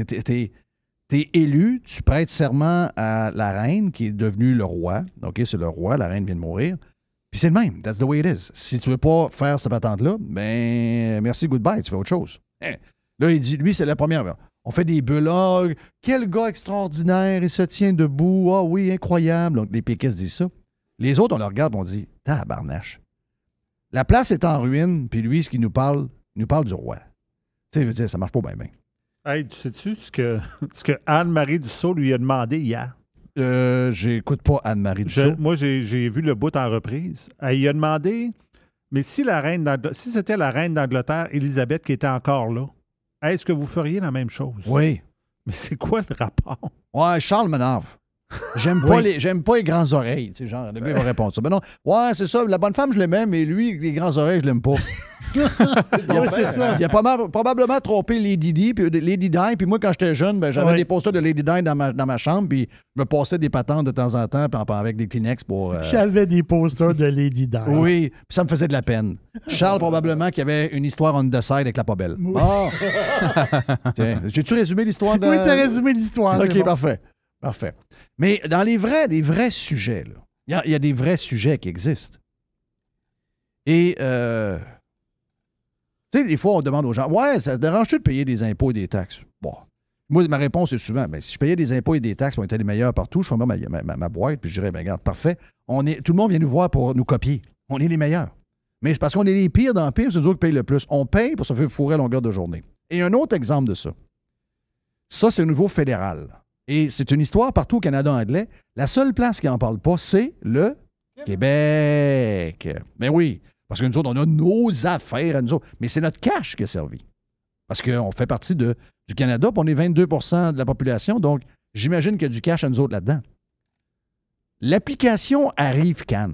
T'es élu, tu prêtes serment à la reine qui est devenue le roi. OK, c'est le roi, la reine vient de mourir. Puis c'est le même. That's the way it is. Si tu veux pas faire cette patente-là, ben merci, goodbye, tu fais autre chose. Là, il dit, lui, c'est la première. On fait des bulogues. Quel gars extraordinaire, il se tient debout. Ah oui, incroyable. Donc, les péquistes disent ça. Les autres, on le regarde et on dit, tabarnache. La place est en ruine, puis lui, ce qu'il nous parle du roi. Tu sais, je veux dire, ça marche pas bien. Hey, tu sais-tu ce que Anne-Marie Dussault lui a demandé hier? J'écoute pas Anne-Marie Dussault. Moi, j'ai vu le bout en reprise. Elle lui a demandé, mais si c'était la reine d'Angleterre, Élisabeth, qui était encore là, est-ce que vous feriez la même chose? Oui. Mais c'est quoi le rapport? Ouais, Charles m'énerve. J'aime pas les grandes oreilles. Tu sais, genre, le gars il va répondre ça. Ben non, ouais, c'est ça. La bonne femme, je l'aimais, mais lui, les grandes oreilles, je l'aime pas. C'est ça. Il a probablement trompé Lady Di, puis moi, quand j'étais jeune, ben, j'avais des posters de Lady Di dans ma chambre, puis je me passais des patentes de temps en temps, puis avec des Kleenex pour... J'avais des posters de Lady Di. Oui, puis ça me faisait de la peine. Charles, probablement, qui avait une histoire on the side avec la pobelle. Oui. Oh! Tiens, j'ai-tu résumé l'histoire de... Oui, t'as résumé l'histoire. OK, bon. parfait. Mais dans les vrais sujets, il y a des vrais sujets qui existent. Et, tu sais, des fois, on demande aux gens, ouais, ça te dérange-tu de payer des impôts et des taxes? Bon. Moi, ma réponse est souvent, ben, si je payais des impôts et des taxes, on était les meilleurs partout, je ferais ma boîte, puis je dirais, ben, regarde, parfait. Tout le monde vient nous voir pour nous copier. On est les meilleurs. Mais c'est parce qu'on est les pires dans le pire, c'est nous autres qui payent le plus. On paye pour se faire fourrer à longueur de journée. Et un autre exemple de ça, c'est au niveau fédéral. Et c'est une histoire partout au Canada anglais. La seule place qui n'en parle pas, c'est le Québec. Ben oui, parce que nous autres, on a nos affaires à nous autres. Mais c'est notre cash qui a servi. Parce qu'on fait partie du Canada, puis on est 22 de la population, donc j'imagine qu'il y a du cash à nous autres là-dedans. L'application ArriveCan.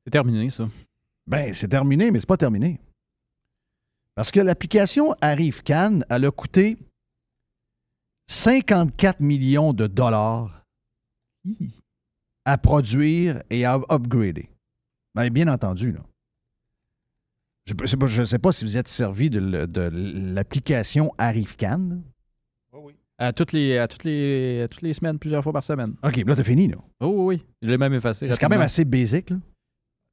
C'est terminé, ça. Ben, c'est terminé, mais c'est pas terminé. Parce que l'application ArriveCan, elle a coûté 54 millions de dollars à produire et à upgrader. Ben, bien entendu, là. Je ne sais pas si vous êtes servi de l'application ArriveCan. Oui. Toutes les semaines, plusieurs fois par semaine. OK, là, t'as fini, là. Oh oui, je l'ai même effacé. C'est quand même assez basic, là.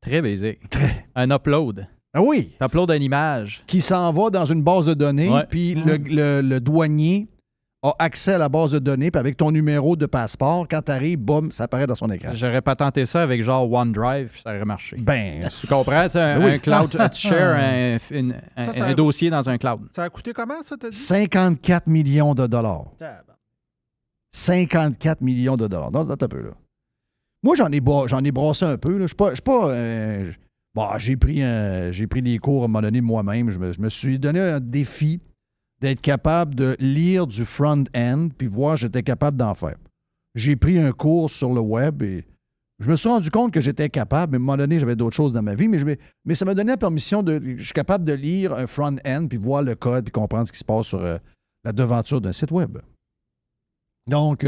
Très basic. Un upload. Ah oui. Tu uploads une image. Qui s'en va dans une base de données, Ouais. puis le douanier a accès à la base de données, puis avec ton numéro de passeport, quand tu arrives, boum, ça apparaît dans son écran. J'aurais patenté ça avec genre OneDrive, puis ça aurait marché. Ben, tu comprends? C'est un cloud, tu shares un dossier dans un cloud. Ça a coûté comment, ça, t'as dit? 54 millions de dollars. 54 millions de dollars. Non, attends un peu, là. Moi, j'en ai brassé un peu, là. Je suis pas... Bon, j'ai pris des cours à un moment donné moi-même. Je me suis donné un défi d'être capable de lire du front-end puis voir si j'étais capable d'en faire. J'ai pris un cours sur le web et je me suis rendu compte que j'étais capable, mais à un moment donné, j'avais d'autres choses dans ma vie, mais ça m'a donné la permission je suis capable de lire un front-end puis voir le code puis comprendre ce qui se passe sur la devanture d'un site web. Donc,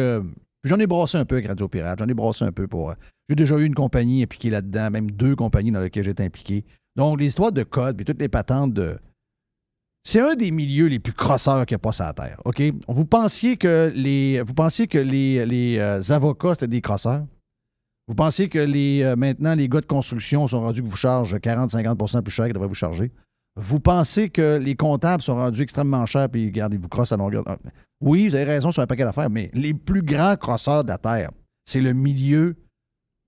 j'en ai brassé un peu avec Radio Pirate. J'en ai brassé un peu pour... j'ai déjà eu une compagnie impliquée là-dedans, même 2 compagnies dans lesquelles j'étais impliqué. Donc, l'histoire de code puis toutes les patentes de... C'est un des milieux les plus crosseurs qu'il n'y a pas sur la Terre, OK? Vous pensiez que les avocats, c'était des crosseurs? Vous pensiez que maintenant, les gars de construction sont rendus que vous chargent 40-50 plus cher qu'ils devraient vous charger? Vous pensez que les comptables sont rendus extrêmement chers puis regardez, vous crossent à longueur... Oui, vous avez raison sur un paquet d'affaires, mais les plus grands crosseurs de la Terre, c'est le milieu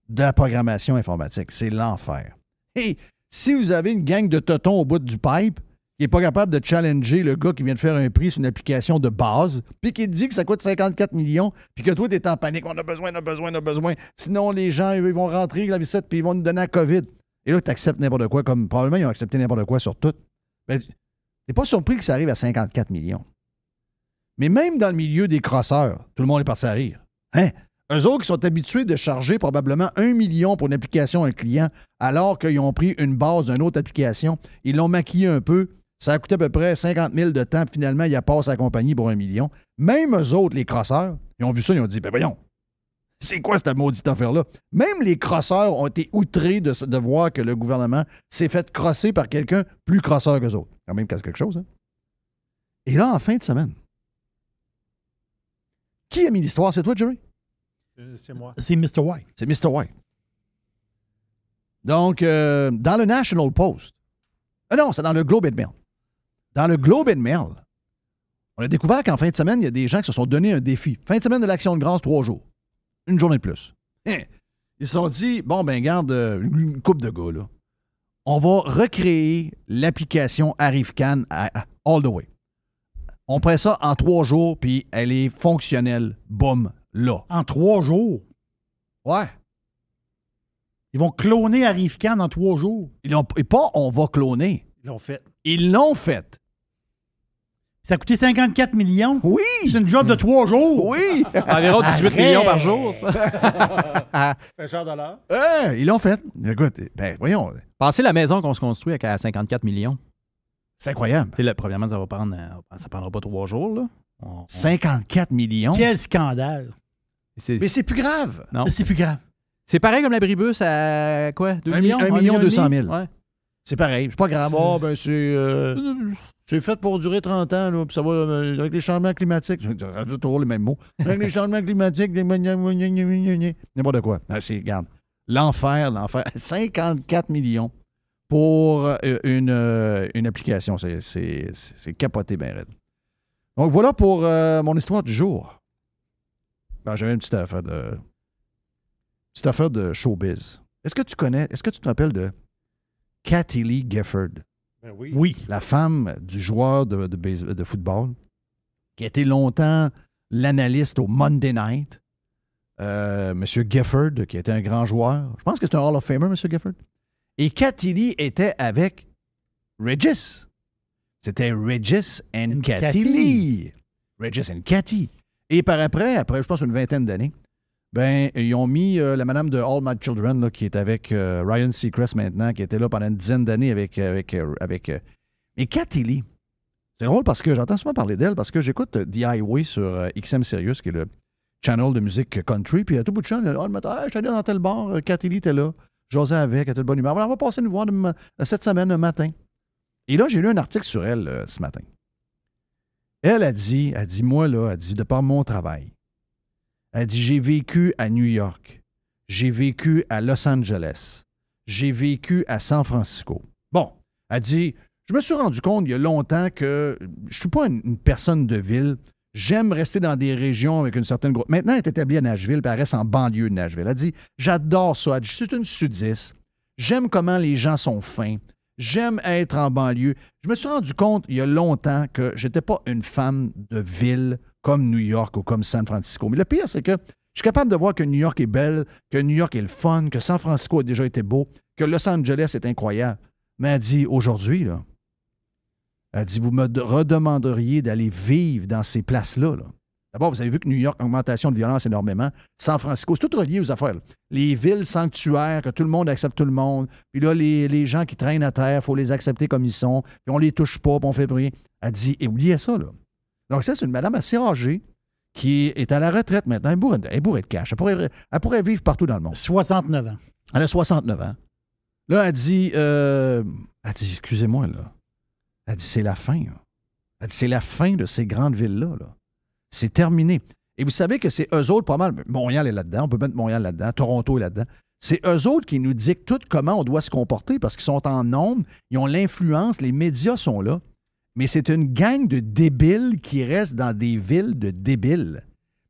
de la programmation informatique. C'est l'enfer. Et si vous avez une gang de totons au bout du pipe qui n'est pas capable de challenger le gars qui vient de faire un prix sur une application de base, puis qui te dit que ça coûte 54 millions, puis que toi, tu es en panique, on a besoin. Sinon, les gens, ils vont rentrer la visite, puis ils vont nous donner la COVID. Et là, tu acceptes n'importe quoi, comme probablement ils ont accepté n'importe quoi sur tout. Ben, t'es pas surpris que ça arrive à 54 millions. Mais même dans le milieu des crosseurs, tout le monde est parti à rire. Hein? Eux autres qui sont habitués de charger probablement 1 million pour une application à un client, alors qu'ils ont pris une base d'une autre application, ils l'ont maquillé un peu, ça a coûté à peu près 50 000 de temps, puis finalement, ils passent à la compagnie pour 1 million. Même eux autres, les crosseurs, ils ont vu ça, ils ont dit, ben voyons, c'est quoi cette maudite affaire-là? Même les crosseurs ont été outrés de voir que le gouvernement s'est fait crosser par quelqu'un plus crosseur qu'eux autres. Quand même quelque chose, hein? Et là, en fin de semaine, qui a mis l'histoire? C'est toi, Jerry? C'est moi. C'est Mr. White. C'est Mr. White. Donc, dans le National Post, non, c'est dans le Globe and Mail. Dans le Globe and Mail, on a découvert qu'en fin de semaine, il y a des gens qui se sont donné un défi. Fin de semaine de l'Action de grâce, 3 jours. Une journée de plus. Ils se sont dit, bon, ben garde, une couple de gars, là. On va recréer l'application ArriveCan all the way. On prend ça en 3 jours, puis elle est fonctionnelle. Boum, là. En 3 jours? Ouais. Ils vont cloner ArriveCan en 3 jours. Et pas on va cloner. Ils l'ont fait. Ils l'ont fait. Ça a coûté 54 millions? Oui! C'est une job de 3 jours? Oui! Environ 18 millions par jour, ça. Un genre de l'heure. Ils l'ont fait. Écoute, ben voyons. Pensez la maison qu'on se construit à 54 millions. C'est incroyable. Premièrement, ça prendra pas 3 jours, là. 54 millions? Quel scandale! Mais c'est plus grave. Non. Mais c'est plus grave. C'est pareil comme l'abribus à quoi? 2 millions? 1 million 200 000. Ouais. C'est pareil. C'est pas grave. Oh, ben c'est fait pour durer 30 ans, là, puis ça va avec les changements climatiques. J'ai toujours les mêmes mots. Avec les changements climatiques, n'importe quoi. Regarde. L'enfer. 54 millions pour une application. C'est capoté bien raide. Donc voilà pour mon histoire du jour. Ben, j'avais une petite affaire de showbiz. Est-ce que tu te rappelles de Kathie Lee Gifford? Ben oui. Oui. La femme du joueur de football qui a été longtemps l'analyste au Monday Night. Monsieur Gifford, qui était un grand joueur. Je pense que c'est un Hall of Famer, Monsieur Gifford. Et Kathie Lee était avec Regis. C'était Regis and Cathy Lee. Regis and Cathy. Et après, je pense une vingtaine d'années, ben, ils ont mis la madame de All My Children, là, qui est avec Ryan Seacrest maintenant, qui était là pendant une dizaine d'années avec mais Cathy Lee. C'est drôle parce que j'entends souvent parler d'elle, parce que j'écoute The Highway sur XM Sirius, qui est le channel de musique country, puis à tout bout de champ, le matin, je suis allé dans tel bar, Cathy Lee était là, j'osais avec, elle était de bonne humeur. Voilà, on va passer nous voir cette semaine, un matin. Et là, j'ai lu un article sur elle ce matin. Elle a dit, moi, là, elle dit, de par mon travail, elle dit, j'ai vécu à New York, j'ai vécu à Los Angeles, j'ai vécu à San Francisco. Bon, elle dit, je me suis rendu compte il y a longtemps que je ne suis pas une personne de ville. J'aime rester dans des régions avec une certaine grosse. Maintenant, elle est établie à Nashville, puis elle reste en banlieue de Nashville. Elle dit, j'adore ça. Elle dit, je suis une sudiste. J'aime comment les gens sont fins. J'aime être en banlieue. Je me suis rendu compte il y a longtemps que je n'étais pas une femme de ville comme New York ou comme San Francisco. Mais le pire, c'est que je suis capable de voir que New York est belle, que New York est le fun, que San Francisco a déjà été beau, que Los Angeles est incroyable. Mais elle dit, aujourd'hui, là, elle dit, vous me redemanderiez d'aller vivre dans ces places-là. Là. D'abord, vous avez vu que New York, augmentation de violence énormément. San Francisco, c'est tout relié aux affaires. Là. Les villes sanctuaires, que tout le monde accepte tout le monde. Puis là, les gens qui traînent à terre, il faut les accepter comme ils sont. Puis on les touche pas, puis on fait rien. Elle dit, et oubliez ça, là. Donc ça, c'est une madame assez âgée qui est à la retraite maintenant. Elle est bourrée de cash. Elle pourrait vivre partout dans le monde. 69 ans. Elle a 69 ans. Là, elle dit, excusez-moi, là. Elle dit, c'est la fin. Là. Elle dit, c'est la fin de ces grandes villes-là. Là. C'est terminé. Et vous savez que c'est eux autres, pas mal. Montréal est là-dedans. On peut mettre Montréal là-dedans. Toronto est là-dedans. C'est eux autres qui nous dictent tout comment on doit se comporter parce qu'ils sont en nombre. Ils ont l'influence. Les médias sont là. Mais c'est une gang de débiles qui restent dans des villes de débiles.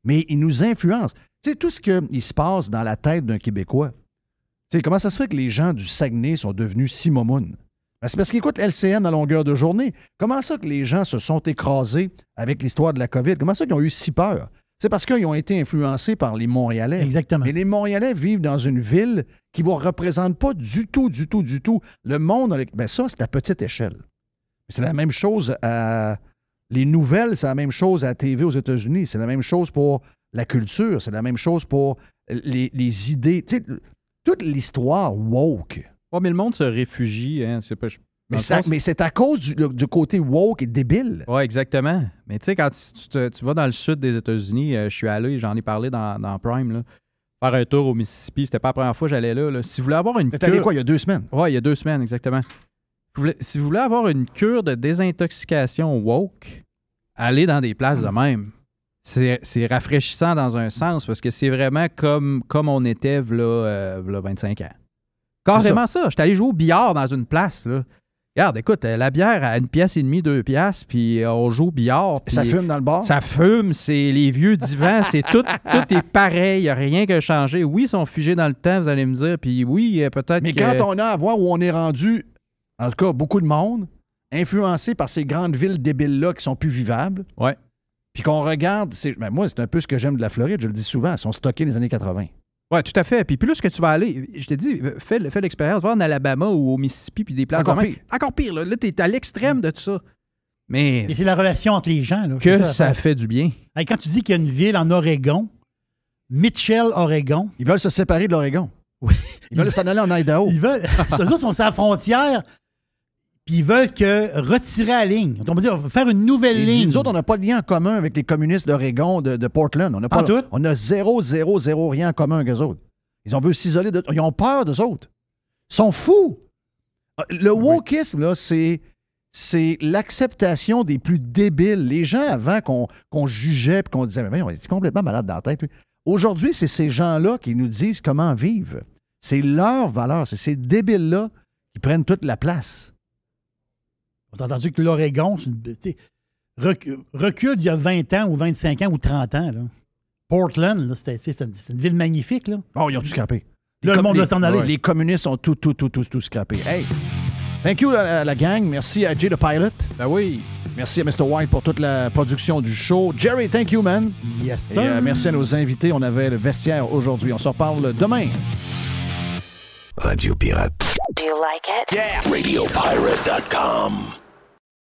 Mais ils nous influencent. Tu sais, tout ce qui se passe dans la tête d'un Québécois. Tu sais, comment ça se fait que les gens du Saguenay sont devenus si momounes? Ben, c'est parce qu'ils écoutent LCN à longueur de journée. Comment ça que les gens se sont écrasés avec l'histoire de la COVID? Comment ça qu'ils ont eu si peur? C'est parce qu'ils ont été influencés par les Montréalais. Exactement. Mais les Montréalais vivent dans une ville qui ne représente pas du tout le monde. Ben ça, c'est à petite échelle. C'est la même chose à... Les nouvelles, c'est la même chose à la TV aux États-Unis. C'est la même chose pour la culture. C'est la même chose pour les idées. Tu sais, toute l'histoire woke. Ouais, mais le monde se réfugie. Hein, c'est pas, mais c'est à cause du côté woke et débile. Oui, exactement. Mais tu sais, quand tu vas dans le sud des États-Unis, je suis allé, j'en ai parlé dans Prime, là, faire un tour au Mississippi. C'était pas la première fois que j'allais là. Si vous voulez avoir une cure... T'es allé quoi, il y a 2 semaines? Oui, il y a 2 semaines, exactement. Si vous voulez avoir une cure de désintoxication woke, allez dans des places de même. C'est rafraîchissant dans un sens parce que c'est vraiment comme on était v'là 25 ans. Carrément ça. J'étais allé jouer au billard dans une place. Là. Regarde, écoute, la bière à 1,5 $, 2 $, puis on joue au billard. Ça fume dans le bar? Ça fume, c'est les vieux divans, c'est tout est pareil, il n'y a rien qui a changé. Oui, ils sont figés dans le temps, vous allez me dire, puis oui, peut-être Mais quand on a à voir où on est rendu, en tout cas, beaucoup de monde, influencé par ces grandes villes débiles-là qui sont plus vivables, ouais. Puis qu'on regarde, moi, c'est un peu ce que j'aime de la Floride, je le dis souvent, elles sont stockées dans les années 80. Oui, tout à fait. Puis plus que tu vas aller, je te dis, fais l'expérience, va en Alabama ou au Mississippi, puis des places encore pire. Là, tu es à l'extrême de tout ça. Mais et c'est la relation entre les gens. Là, que ça fait du bien. Hey, quand tu dis qu'il y a une ville en Oregon, Mitchell, Oregon. Ils veulent se séparer de l'Oregon. Oui. Ils veulent s'en aller en Idaho. Eux autres sont à la frontière, puis ils veulent retirer la ligne. On va dire, faire une nouvelle ligne. Nous autres, on n'a pas de lien en commun avec les communistes d'Oregon, de Portland. On a zéro rien en commun avec eux autres. Ils ont voulu s'isoler ils ont peur d'eux autres. Ils sont fous. Le wokisme, là, c'est l'acceptation des plus débiles. Les gens, avant qu'on jugeait et qu'on disait, mais on est complètement malade dans la tête. Aujourd'hui, c'est ces gens-là qui nous disent comment vivre. C'est leur valeur. C'est ces débiles-là qui prennent toute la place. On a entendu que l'Oregon, recule d'il y a 20 ans ou 25 ans ou 30 ans. Là. Portland, là, c'est une ville magnifique. Là. Oh, ils ont tout scrappé. Là, le monde doit s'en aller. Les communistes ont tout scrappé. Hey, thank you à la gang. Merci à Jay the Pilot. Ben oui. Merci à Mr. White pour toute la production du show. Jerry, thank you, man. Yes, sir. Et merci à nos invités. On avait le vestiaire aujourd'hui. On se reparle demain. Radio Pirate. Do you like it? RadioPirate.com.